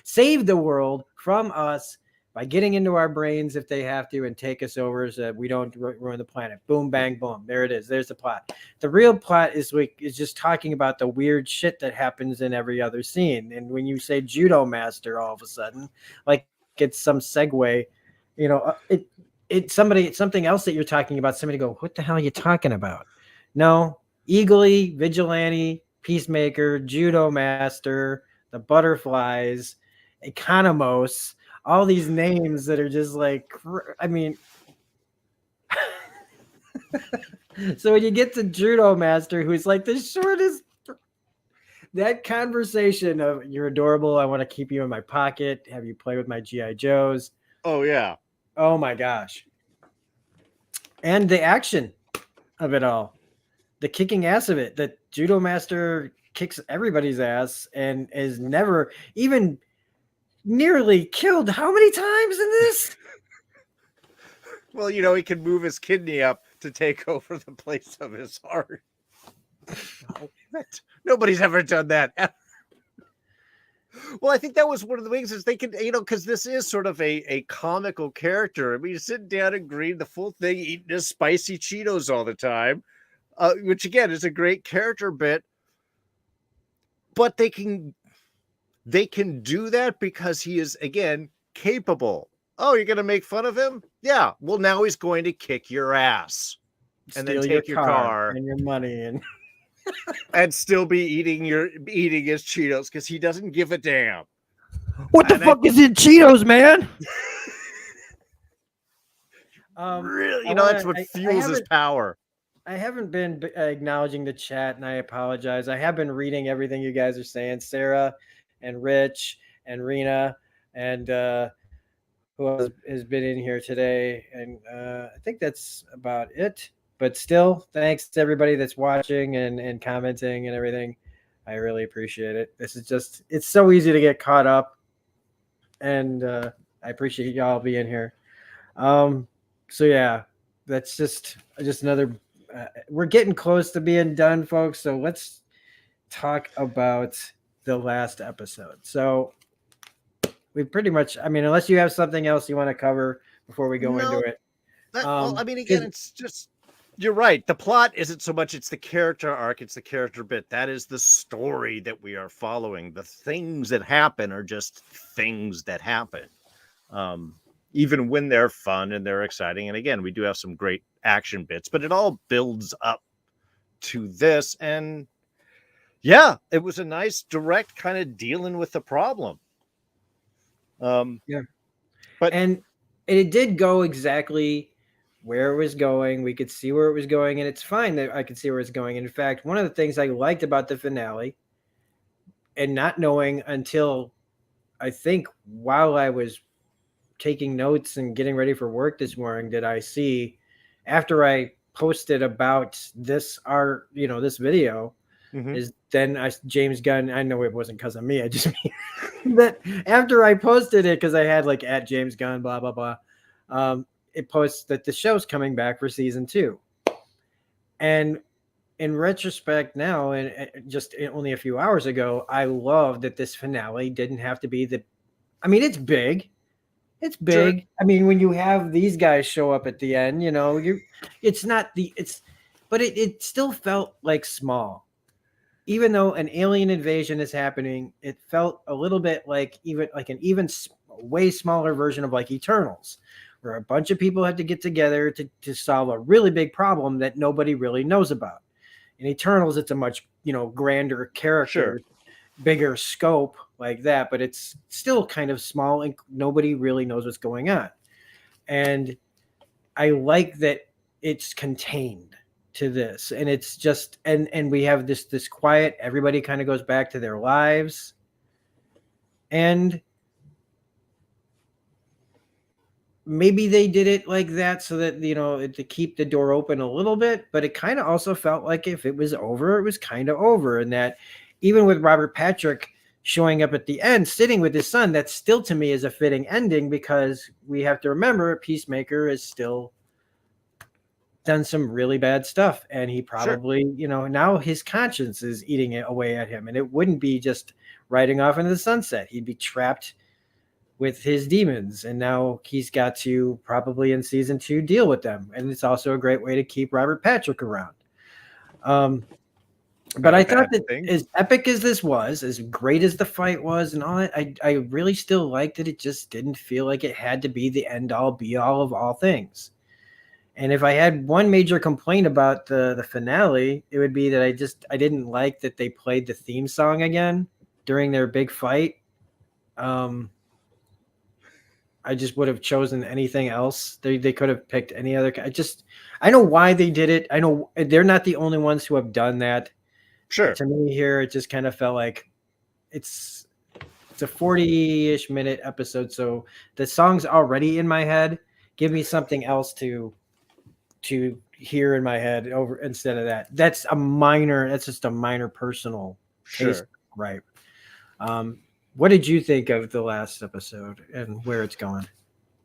Save the world from us by getting into our brains if they have to and take us over so that we don't ruin the planet. Boom, bang, boom. There it is. There's the plot. The real plot is just talking about the weird shit that happens in every other scene. And when you say Judo Master, all of a sudden, like it's some segue, it's something else that you're talking about. Somebody go, what the hell are you talking about? No, Eagly, Vigilante, Peacemaker, Judo Master, the Butterflies, Economos, all these names that are just like, I mean, so when you get to Judo Master, who's like the shortest, that conversation of you're adorable, I want to keep you in my pocket, have you play with my G.I. Joes. Oh, yeah. Oh, my gosh. And the action of it all. The kicking ass of it, that Judo Master kicks everybody's ass and is never even nearly killed how many times in this? Well, he can move his kidney up to take over the place of his heart. Nobody's ever done that. Well, I think that was one of the things is they could, because this is sort of a comical character. I mean, he's sitting down and green the full thing, eating his spicy Cheetos all the time. Which again is a great character bit, but they can do that because he is again capable. Oh, you're gonna make fun of him? Yeah. Well, now he's going to kick your ass and then take your car and your money and still be eating his Cheetos because he doesn't give a damn. What the fuck is in Cheetos, man? Really, that's what fuels his power. I haven't been acknowledging the chat, and I apologize. I have been reading everything you guys are saying, Sarah and Rich and Rena, and who else has been in here today. And I think that's about it. But still, thanks to everybody that's watching and commenting and everything. I really appreciate it. This is just, it's so easy to get caught up. And I appreciate y'all being here. So yeah, that's just another. We're getting close to being done, folks. So let's talk about the last episode. So we pretty much, I mean, unless you have something else you want to cover before we go into it. Well, I mean, again, it's just, you're right. The plot isn't so much, it's the character arc, it's the character bit. That is the story that we are following. The things that happen are just things that happen. Even when they're fun and they're exciting. And again, we do have some great action bits, but it all builds up to this. And yeah, it was a nice direct kind of dealing with the problem. Yeah. And it did go exactly where it was going. We could see where it was going, and it's fine that I could see where it's going. In fact, one of the things I liked about the finale, and not knowing until I think while I was taking notes and getting ready for work this morning, did I see after I posted about this this video, is then James Gunn, I know it wasn't because of me, I just mean that after I posted it, because I had like at James Gunn blah blah blah, it posts that the show's coming back for season 2. And in retrospect now, and just only a few hours ago, I love that this finale didn't have to be I mean, it's big. It's big. Sure. I mean, when you have these guys show up at the end, but it still felt like small. Even though an alien invasion is happening, it felt a little bit like an way smaller version of like Eternals, where a bunch of people had to get together to solve a really big problem that nobody really knows about. In Eternals, it's a much, grander character, bigger scope like that, but it's still kind of small and nobody really knows what's going on. And I like that it's contained to this, and it's just and we have this quiet, everybody kind of goes back to their lives, and maybe they did it like that so that to keep the door open a little bit, but it kind of also felt like if it was over, it was kind of over. And that even with Robert Patrick showing up at the end, sitting with his son, that still to me is a fitting ending, because we have to remember Peacemaker is still done some really bad stuff, and he probably, now his conscience is eating it away at him, and it wouldn't be just riding off into the sunset. He'd be trapped with his demons, and now he's got to probably in season 2 deal with them. And it's also a great way to keep Robert Patrick around. But I thought that as epic as this was, as great as the fight was and all that, I really still liked that it just didn't feel like it had to be the end all be all of all things. And if I had one major complaint about the finale, it would be that I didn't like that they played the theme song again during their big fight. I just would have chosen anything else. They could have picked any other. I know why they did it. I know they're not the only ones who have done that. Sure. To me here, it just kind of felt like it's a 40-ish minute episode. So the song's already in my head. Give me something else to hear in my head over instead of that. That's just a minor personal taste, right? What did you think of the last episode and where it's going?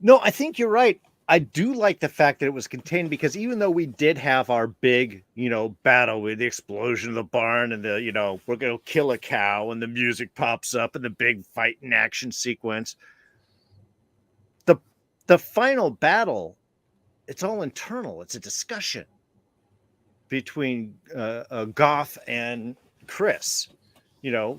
No, I think you're right. I do like the fact that it was contained, because even though we did have our big, battle with the explosion of the barn and the, we're going to kill a cow and the music pops up and the big fight and action sequence, the final battle, it's all internal. It's a discussion between Goth and Chris,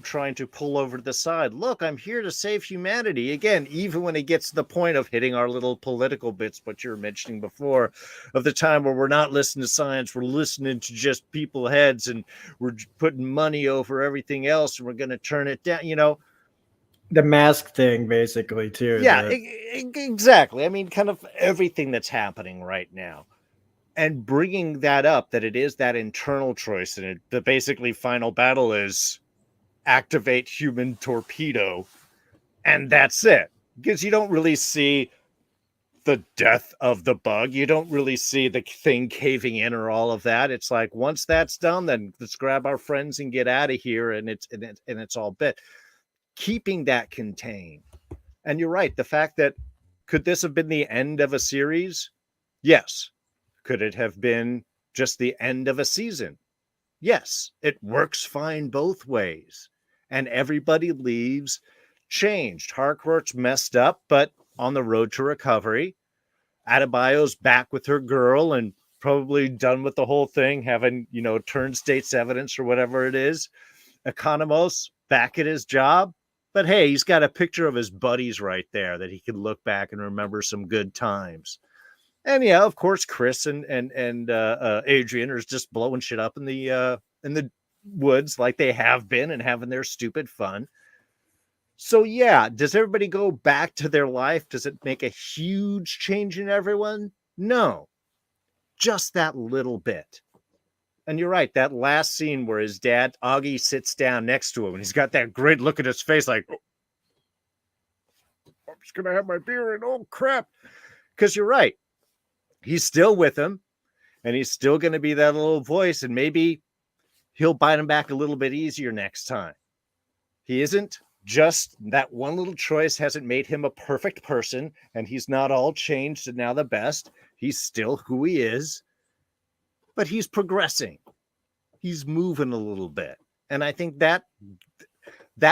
trying to pull over to the side. Look, I'm here to save humanity. Again, even when it gets to the point of hitting our little political bits, what you were mentioning before, of the time where we're not listening to science, we're listening to just people's heads, and we're putting money over everything else, and we're going to turn it down. The mask thing, basically, too. Yeah, exactly. I mean, kind of everything that's happening right now. And bringing that up, that it is that internal choice, and the basically final battle is activate human torpedo, and that's it. Because you don't really see the death of the bug. You don't really see the thing caving in or all of that. It's like once that's done, then let's grab our friends and get out of here, and it's all bit. Keeping that contained. And you're right. The fact that could this have been the end of a series? Yes. Could it have been just the end of a season? Yes. It works fine both ways. And everybody leaves changed. Harcourt's messed up, but on the road to recovery. Adebayo's back with her girl and probably done with the whole thing, having, turned state's evidence or whatever it is. Economos back at his job. But hey, he's got a picture of his buddies right there that he can look back and remember some good times. And yeah, of course, Chris and Adrian are just blowing shit up in the woods like they have been and having their stupid fun. So yeah, does everybody go back to their life? Does it make a huge change in everyone? No, just that little bit. And you're right, that last scene where his dad, Augie, sits down next to him and he's got that great look at his face like, oh, I'm just going to have my beer and oh crap. Because you're right, he's still with him and he's still going to be that little voice, and maybe he'll bite him back a little bit easier next time. He isn't just that one little choice hasn't made him a perfect person, and he's not all changed and now the best. He's still who he is, but he's progressing. He's moving a little bit. And I think that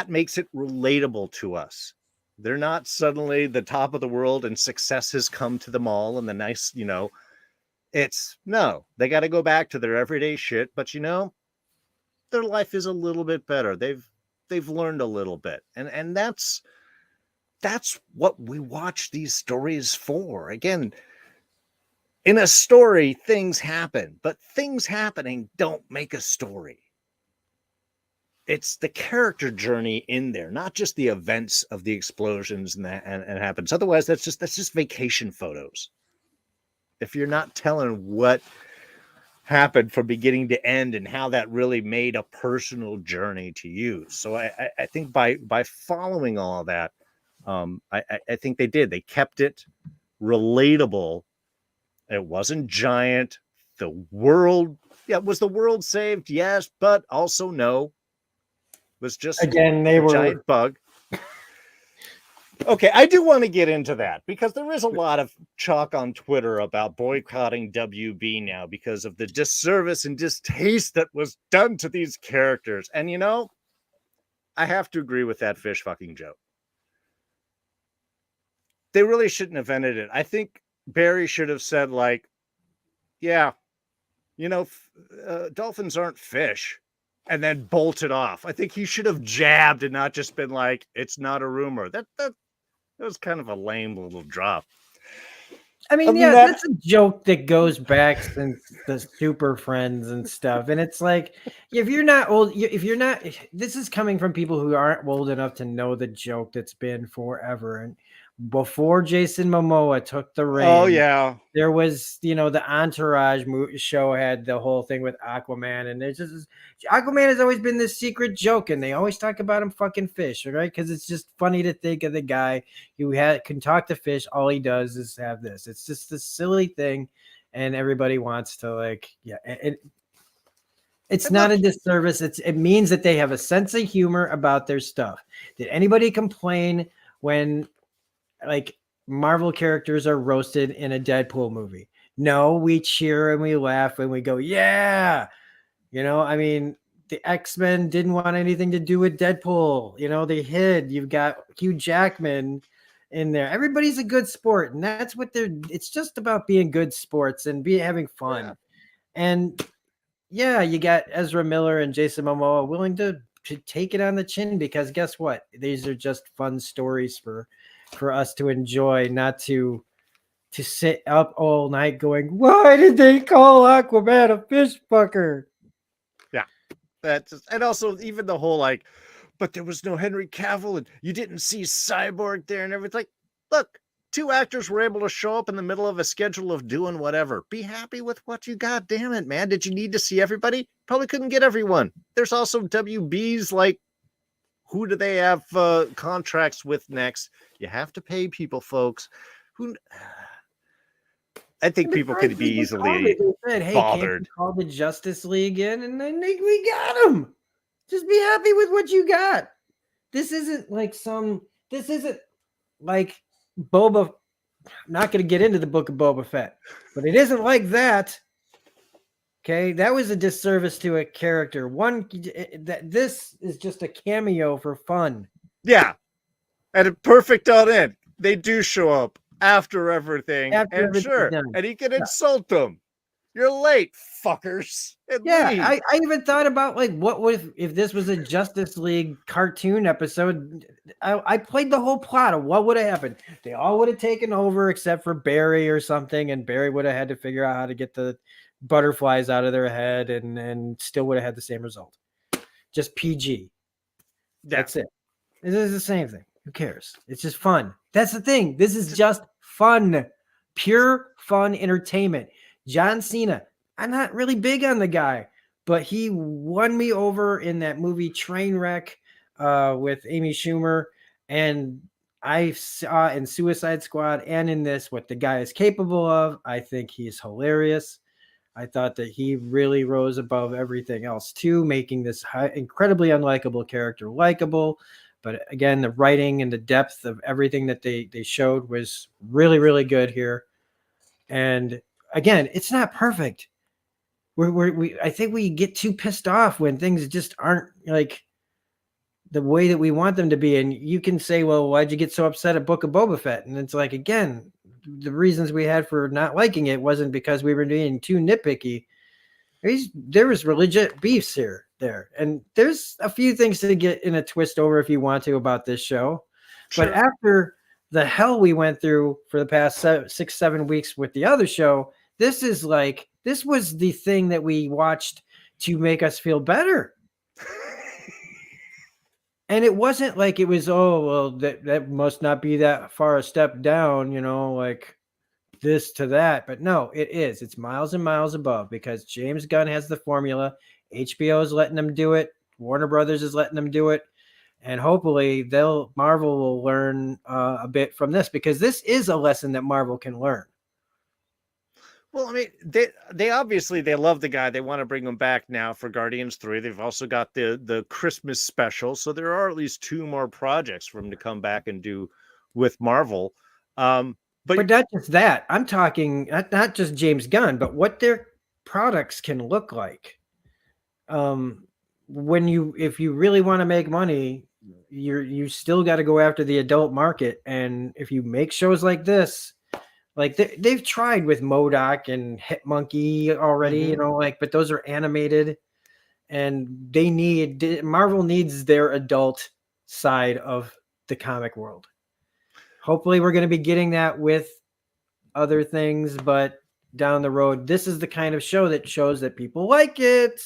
makes it relatable to us. They're not suddenly the top of the world and success has come to them all and the nice, it's no, they got to go back to their everyday shit. But their life is a little bit better. They've learned a little bit. And that's what we watch these stories for. Again, in a story, things happen, but things happening don't make a story. It's the character journey in there, not just the events of the explosions and that and happens. Otherwise, that's just vacation photos. If you're not telling what happened from beginning to end and how that really made a personal journey to you. So I think by following all of that, I think they did. They kept it relatable. It wasn't giant. The world, was the world saved? Yes, but also no. It was just again, they were giant bug. Okay, I do want to get into that because there is a lot of chalk on Twitter about boycotting WB now because of the disservice and distaste that was done to these characters. And I have to agree with that fish fucking joke. They really shouldn't have ended it. I think Barry should have said, like, yeah, dolphins aren't fish, and then bolted off. I think he should have jabbed and not just been like, it's not a rumor. That was kind of a lame little drop. I mean, that's a joke that goes back since the Super Friends and stuff. And it's like, if you're not old, this is coming from people who aren't old enough to know the joke that's been forever. And before Jason Momoa took the reins, oh yeah, there was, the Entourage show had the whole thing with Aquaman, and there's just Aquaman has always been this secret joke, and they always talk about him fucking fish, right? Because it's just funny to think of the guy who can talk to fish. All he does is have this. It's just this silly thing, and everybody wants to it's not a disservice. It means that they have a sense of humor about their stuff. Did anybody complain when Marvel characters are roasted in a Deadpool movie? No, we cheer and we laugh and we go, yeah. I mean, the X-Men didn't want anything to do with Deadpool. They hid. You've got Hugh Jackman in there. Everybody's a good sport, and that's what it's just about being good sports and having fun. Yeah. And yeah, you got Ezra Miller and Jason Momoa willing to take it on the chin, because guess what? These are just fun stories for us to enjoy, not to sit up all night going, why did they call Aquaman a fish fucker? Yeah. And also even the whole but there was no Henry Cavill, and you didn't see Cyborg there and everything. Like, look, 2 actors were able to show up in the middle of a schedule of doing whatever. Be happy with what you got. Damn it, man. Did you need to see everybody? Probably couldn't get everyone. There's also WBs. Like, who do they have contracts with next? You have to pay people, folks. Who? I think people could be easily said, hey, bothered. can't you call the Justice League in? And then we got them. Just be happy with what you got. This isn't like Boba. I'm not going to get into the book of Boba Fett, but it isn't like that. Okay, that was a disservice to a character. This is just a cameo for fun. Yeah, and a perfect on end. They do show up after everything, and sure, done. And he can insult them. You're late, fuckers. I even thought about like, what would if this was a Justice League cartoon episode? I played the whole plot of what would have happened. They all would have taken over except for Barry or something, and Barry would have had to figure out how to get the butterflies out of their head, and still would have had the same result. Just PG. That's it. This is the same thing. Who cares? It's just fun. That's the thing. This is just fun. Pure fun entertainment. John Cena. I'm not really big on the guy, but he won me over in that movie Trainwreck with Amy Schumer. And I saw in Suicide Squad and in this what the guy is capable of. I think he's hilarious. I thought that he really rose above everything else too, making this incredibly unlikable character likable. But again, the writing and the depth of everything that they showed was really, really good here. And again, it's not perfect. I think we get too pissed off when things just aren't like the way that we want them to be. And you can say, well, why'd you get so upset at Book of Boba Fett? And it's like, again, the reasons we had for not liking it wasn't because we were being too nitpicky. There was legit beefs there. And there's a few things to get in a twist over if you want to about this show. Sure. But after the hell we went through for the past 6-7 weeks with the other show, this was the thing that we watched to make us feel better. And it wasn't like it was, oh, well, that must not be that far a step down, like this to that. But no, it is. It's miles and miles above because James Gunn has the formula. HBO is letting them do it. Warner Brothers is letting them do it. And hopefully Marvel will learn a bit from this because this is a lesson that Marvel can learn. Well, I mean, they obviously they love the guy. They want to bring him back now for Guardians 3. They've also got the Christmas special, so there are at least 2 more projects for him to come back and do with Marvel. But not just that. I'm talking not just James Gunn, but what their products can look like. If you really want to make money, you still got to go after the adult market, and if you make shows like this. Like they've tried with MODOK and Hit Monkey already, but those are animated, and Marvel needs their adult side of the comic world. Hopefully we're going to be getting that with other things, but down the road, this is the kind of show that shows that people like it.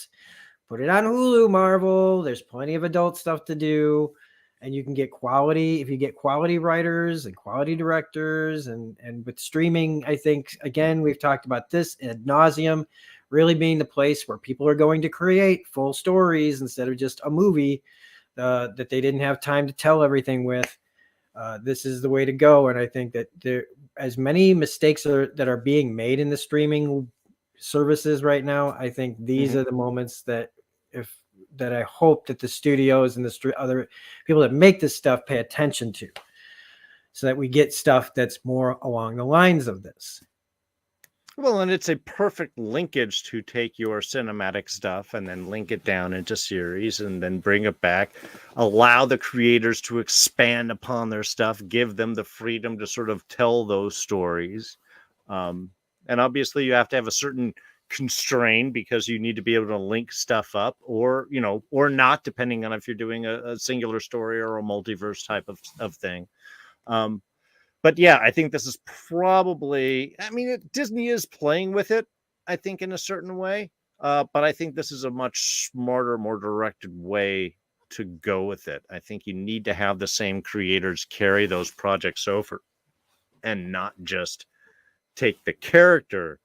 Put it on Hulu, Marvel. There's plenty of adult stuff to do. And you can get quality, if you get quality writers and quality directors and with streaming, I think, again, we've talked about this ad nauseum, really being the place where people are going to create full stories instead of just a movie that they didn't have time to tell everything with. This is the way to go. And I think that there as many mistakes that are being made in the streaming services right now, I think these are the moments that I hope that the studios and the other people that make this stuff pay attention to, so that we get stuff that's more along the lines of this. Well, and it's a perfect linkage to take your cinematic stuff and then link it down into series and then bring it back, allow the creators to expand upon their stuff, give them the freedom to sort of tell those stories. And obviously you have to have a certain constraint because you need to be able to link stuff up or not, depending on if you're doing a singular story or a multiverse type of thing. But yeah, I think this is probably, Disney is playing with it, I think, in a certain way. But I think this is a much smarter, more directed way to go with it. I think you need to have the same creators carry those projects over and not just take the character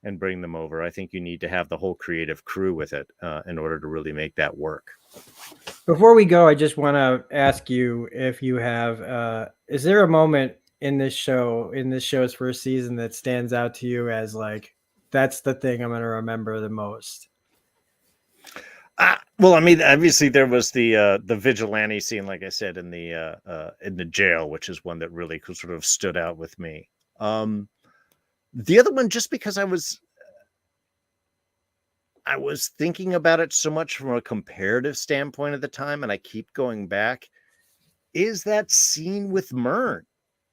and bring them over. I think you need to have the whole creative crew with it in order to really make that work. Before we go, I just want to ask you if you have, is there a moment in this show's first season that stands out to you as like, that's the thing I'm going to remember the most? Well, I mean, obviously there was the vigilante scene, like I said, in the jail, which is one that really sort of stood out with me. The other one, just because I was thinking about it so much from a comparative standpoint at the time, and I keep going back, is that scene with Myrn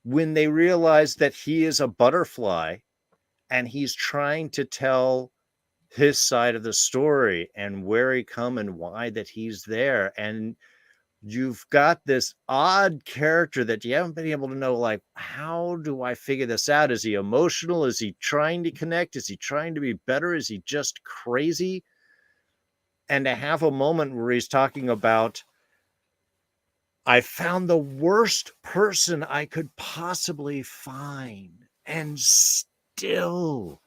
when they realize that he is a butterfly and he's trying to tell his side of the story and where he come and why that he's there. And you've got this odd character that you haven't been able to know, like, how do I figure this out? Is he emotional? Is he trying to connect? Is he trying to be better? Is he just crazy? And to have a moment where he's talking about, I found the worst person I could possibly find, and still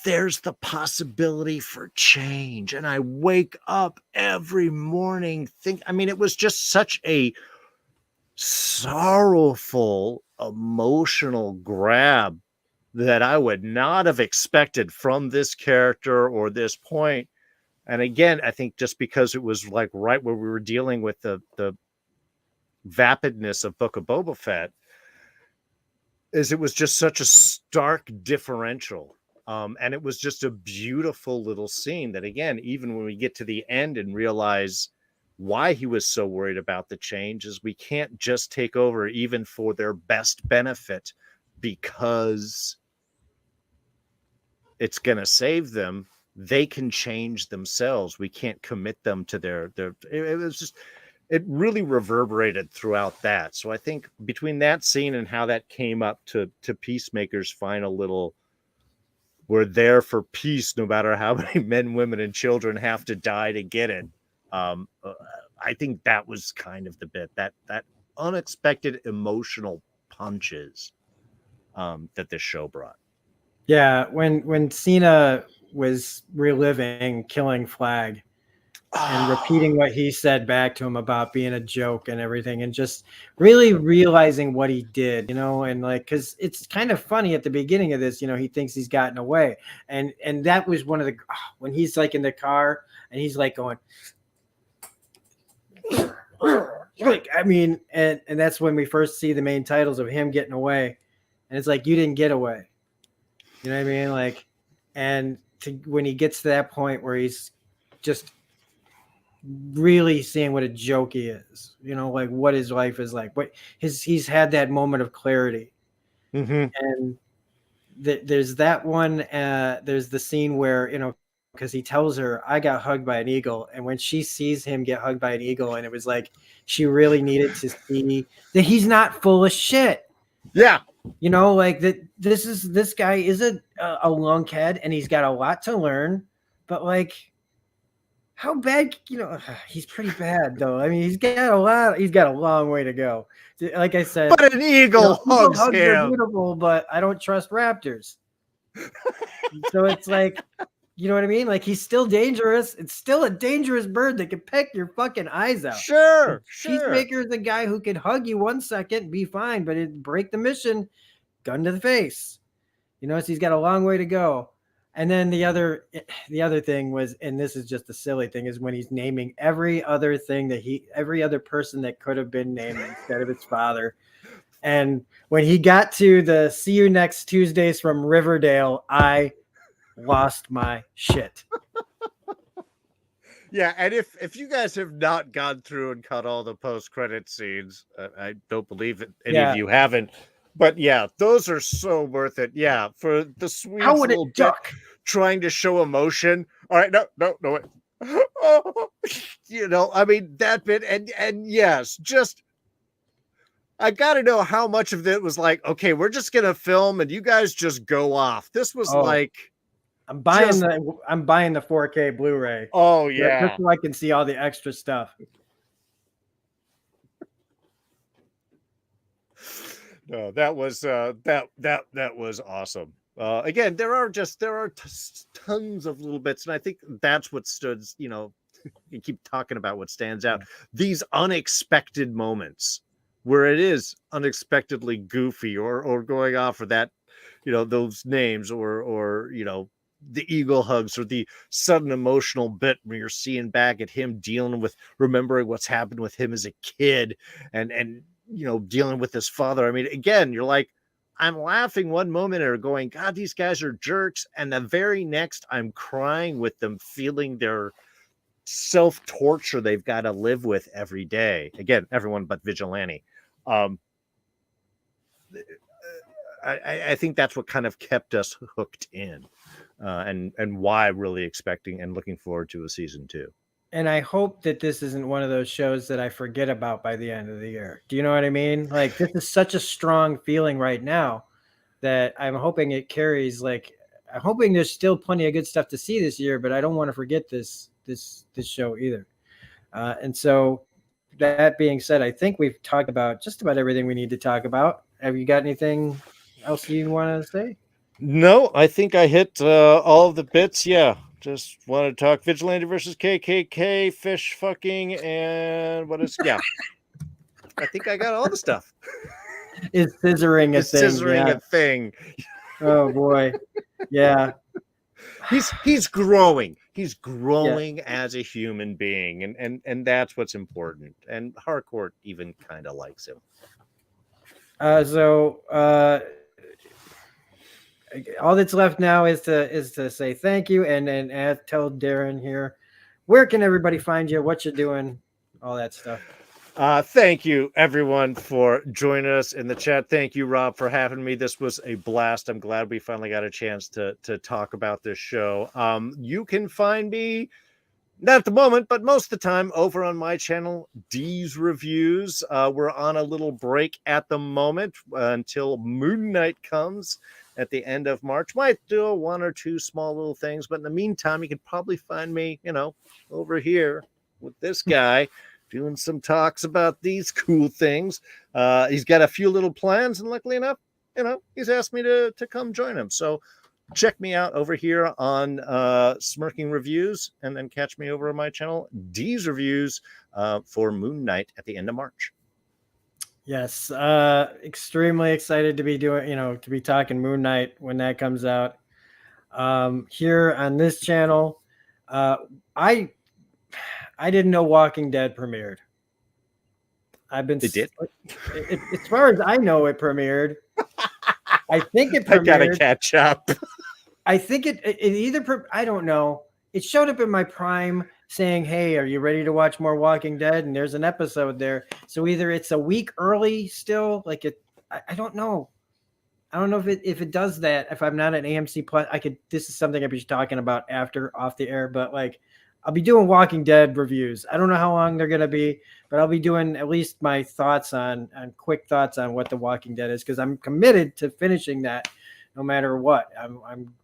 there's the possibility for change. And I wake up every morning it was just such a sorrowful, emotional grab that I would not have expected from this character or this point. And again, I think just because it was like right where we were dealing with the vapidness of Book of Boba Fett, is it was just such a stark differential. And it was just a beautiful little scene that, again, even when we get to the end and realize why he was so worried about the change, is we can't just take over even for their best benefit because it's going to save them. They can change themselves. We can't commit them to their it was just, it really reverberated throughout that. So I think between that scene and how that came up to Peacemaker's final little, we're there for peace, no matter how many men, women, and children have to die to get it. I think that was kind of the bit, that unexpected emotional punches that this show brought. Yeah, when Cena was reliving killing Flag and repeating what he said back to him about being a joke and everything, and just really realizing what he did, and like, because it's kind of funny at the beginning of this, he thinks he's gotten away, and that was one of the, when he's like in the car and he's like going like, I mean, and that's when we first see the main titles of him getting away, and it's like, you didn't get away, you know what I mean? Like, and when he gets to that point where he's just really seeing what a joke he is, like what his life is like, what he's had that moment of clarity. And there's that one, there's the scene where, because he tells her, I got hugged by an eagle, and when she sees him get hugged by an eagle, and it was like she really needed to see that he's not full of shit. Yeah. Like that this guy is a lunkhead, and he's got a lot to learn, but like, how bad, he's pretty bad though. I mean, he's got a long way to go. Like I said, but an eagle hugs hugs him. are beautiful, but I don't trust raptors. So it's like, you know what I mean? Like, he's still dangerous. It's still a dangerous bird that can peck your fucking eyes out. Sure. Peacemaker is the guy who can hug you 1 second, be fine, but it break the mission, gun to the face. So he's got a long way to go. And then the other thing was, and this is just a silly thing, is when he's naming every other person that could have been named instead of his father. And when he got to the see you next Tuesdays from Riverdale, I lost my shit. Yeah, and if you guys have not gone through and cut all the post-credit scenes, I don't believe it, any of you haven't. But yeah, those are so worth it. Yeah, for the sweet little duck trying to show emotion. All right, no, wait. I mean, that bit, and yes, just, I got to know how much of it was like, okay, we're just gonna film and you guys just go off. This was like, I'm buying the 4K Blu-ray. Oh yeah, just so I can see all the extra stuff. No, that was that was awesome. Again, there are tons of little bits, and I think that's what stood. You keep talking about what stands out. These unexpected moments where it is unexpectedly goofy or going off of that, those names or the eagle hugs or the sudden emotional bit where you're seeing back at him dealing with remembering what's happened with him as a kid and dealing with his father. I mean, again, you're like, I'm laughing one moment or going, God, these guys are jerks. And the very next, I'm crying with them, feeling their self-torture they've got to live with every day. Again, everyone but Vigilante. I think that's what kind of kept us hooked in, and why really expecting and looking forward to a season 2. And I hope that this isn't one of those shows that I forget about by the end of the year. Do you know what I mean? Like, this is such a strong feeling right now that I'm hoping it carries. Like, I'm hoping there's still plenty of good stuff to see this year, but I don't want to forget this show either. And so, that being said, I think we've talked about just about everything we need to talk about. Have you got anything else you want to say? No, I think I hit all of the bits. Yeah, just want to talk Vigilante versus KKK, fish fucking, and what is? Yeah, I think I got all the stuff. Is scissoring a thing? Scissoring a thing. Oh boy, yeah. He's growing. He's growing as a human being, and that's what's important. And Harcourt even kind of likes him. So all that's left now is to say thank you and tell Darren here, where can everybody find you, what you're doing, all that stuff. Thank you everyone for joining us in the chat. Thank you, Rob, for having me. This was a blast. I'm glad we finally got a chance to talk about this show. You can find me, not at the moment, but most of the time, over on my channel, D's Reviews. We're on a little break at the moment until Moon Knight comes at the end of March. Might do one or two small little things, but in the meantime, you can probably find me, over here with this guy doing some talks about these cool things. He's got a few little plans, and luckily enough, he's asked me to come join him. So check me out over here on Smirking Reviews, and then catch me over on my channel, D's Reviews, for Moon Knight at the end of March. Yes, extremely excited to be doing, to be talking Moon Knight when that comes out. Here on this channel, I didn't know Walking Dead premiered. It did. As far as I know, it premiered. I think it premiered. I gotta catch up. I think it either. I don't know. It showed up in my Prime saying, "Hey, are you ready to watch more Walking Dead?" And there's an episode there. So either it's a week early still, like it. I don't know. I don't know if it does that. If I'm not an AMC Plus, I could. This is something I'd be talking about after off the air. But like, I'll be doing Walking Dead reviews. I don't know how long they're gonna be, but I'll be doing at least my thoughts on quick thoughts on what The Walking Dead is, because I'm committed to finishing that. No matter what,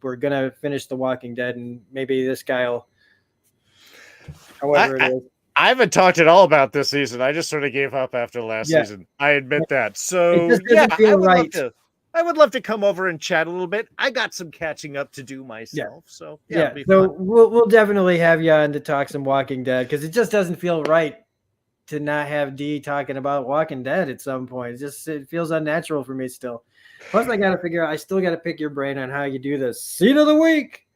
we're gonna finish The Walking Dead, and maybe this guy will. However, it is. I haven't talked at all about this season. I just sort of gave up after last season. I admit that. So I would love to come over and chat a little bit. I got some catching up to do myself. So so we'll definitely have you on to talk some Walking Dead, because it just doesn't feel right to not have D talking about Walking Dead at some point. It feels unnatural for me still. Plus, I got to figure out. I still got to pick your brain on how you do this Scene of the Week.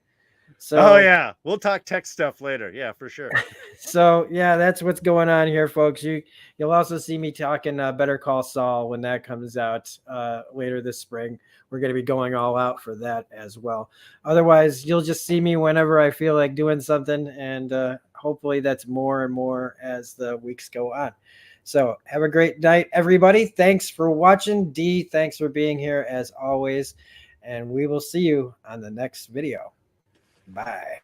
So, we'll talk tech stuff later. Yeah, for sure. So that's what's going on here, folks. You'll also see me talking Better Call Saul when that comes out later this spring. We're going to be going all out for that as well. Otherwise, you'll just see me whenever I feel like doing something, and hopefully that's more and more as the weeks go on. So have a great night, everybody. Thanks for watching. D, thanks for being here as always. And we will see you on the next video. Bye.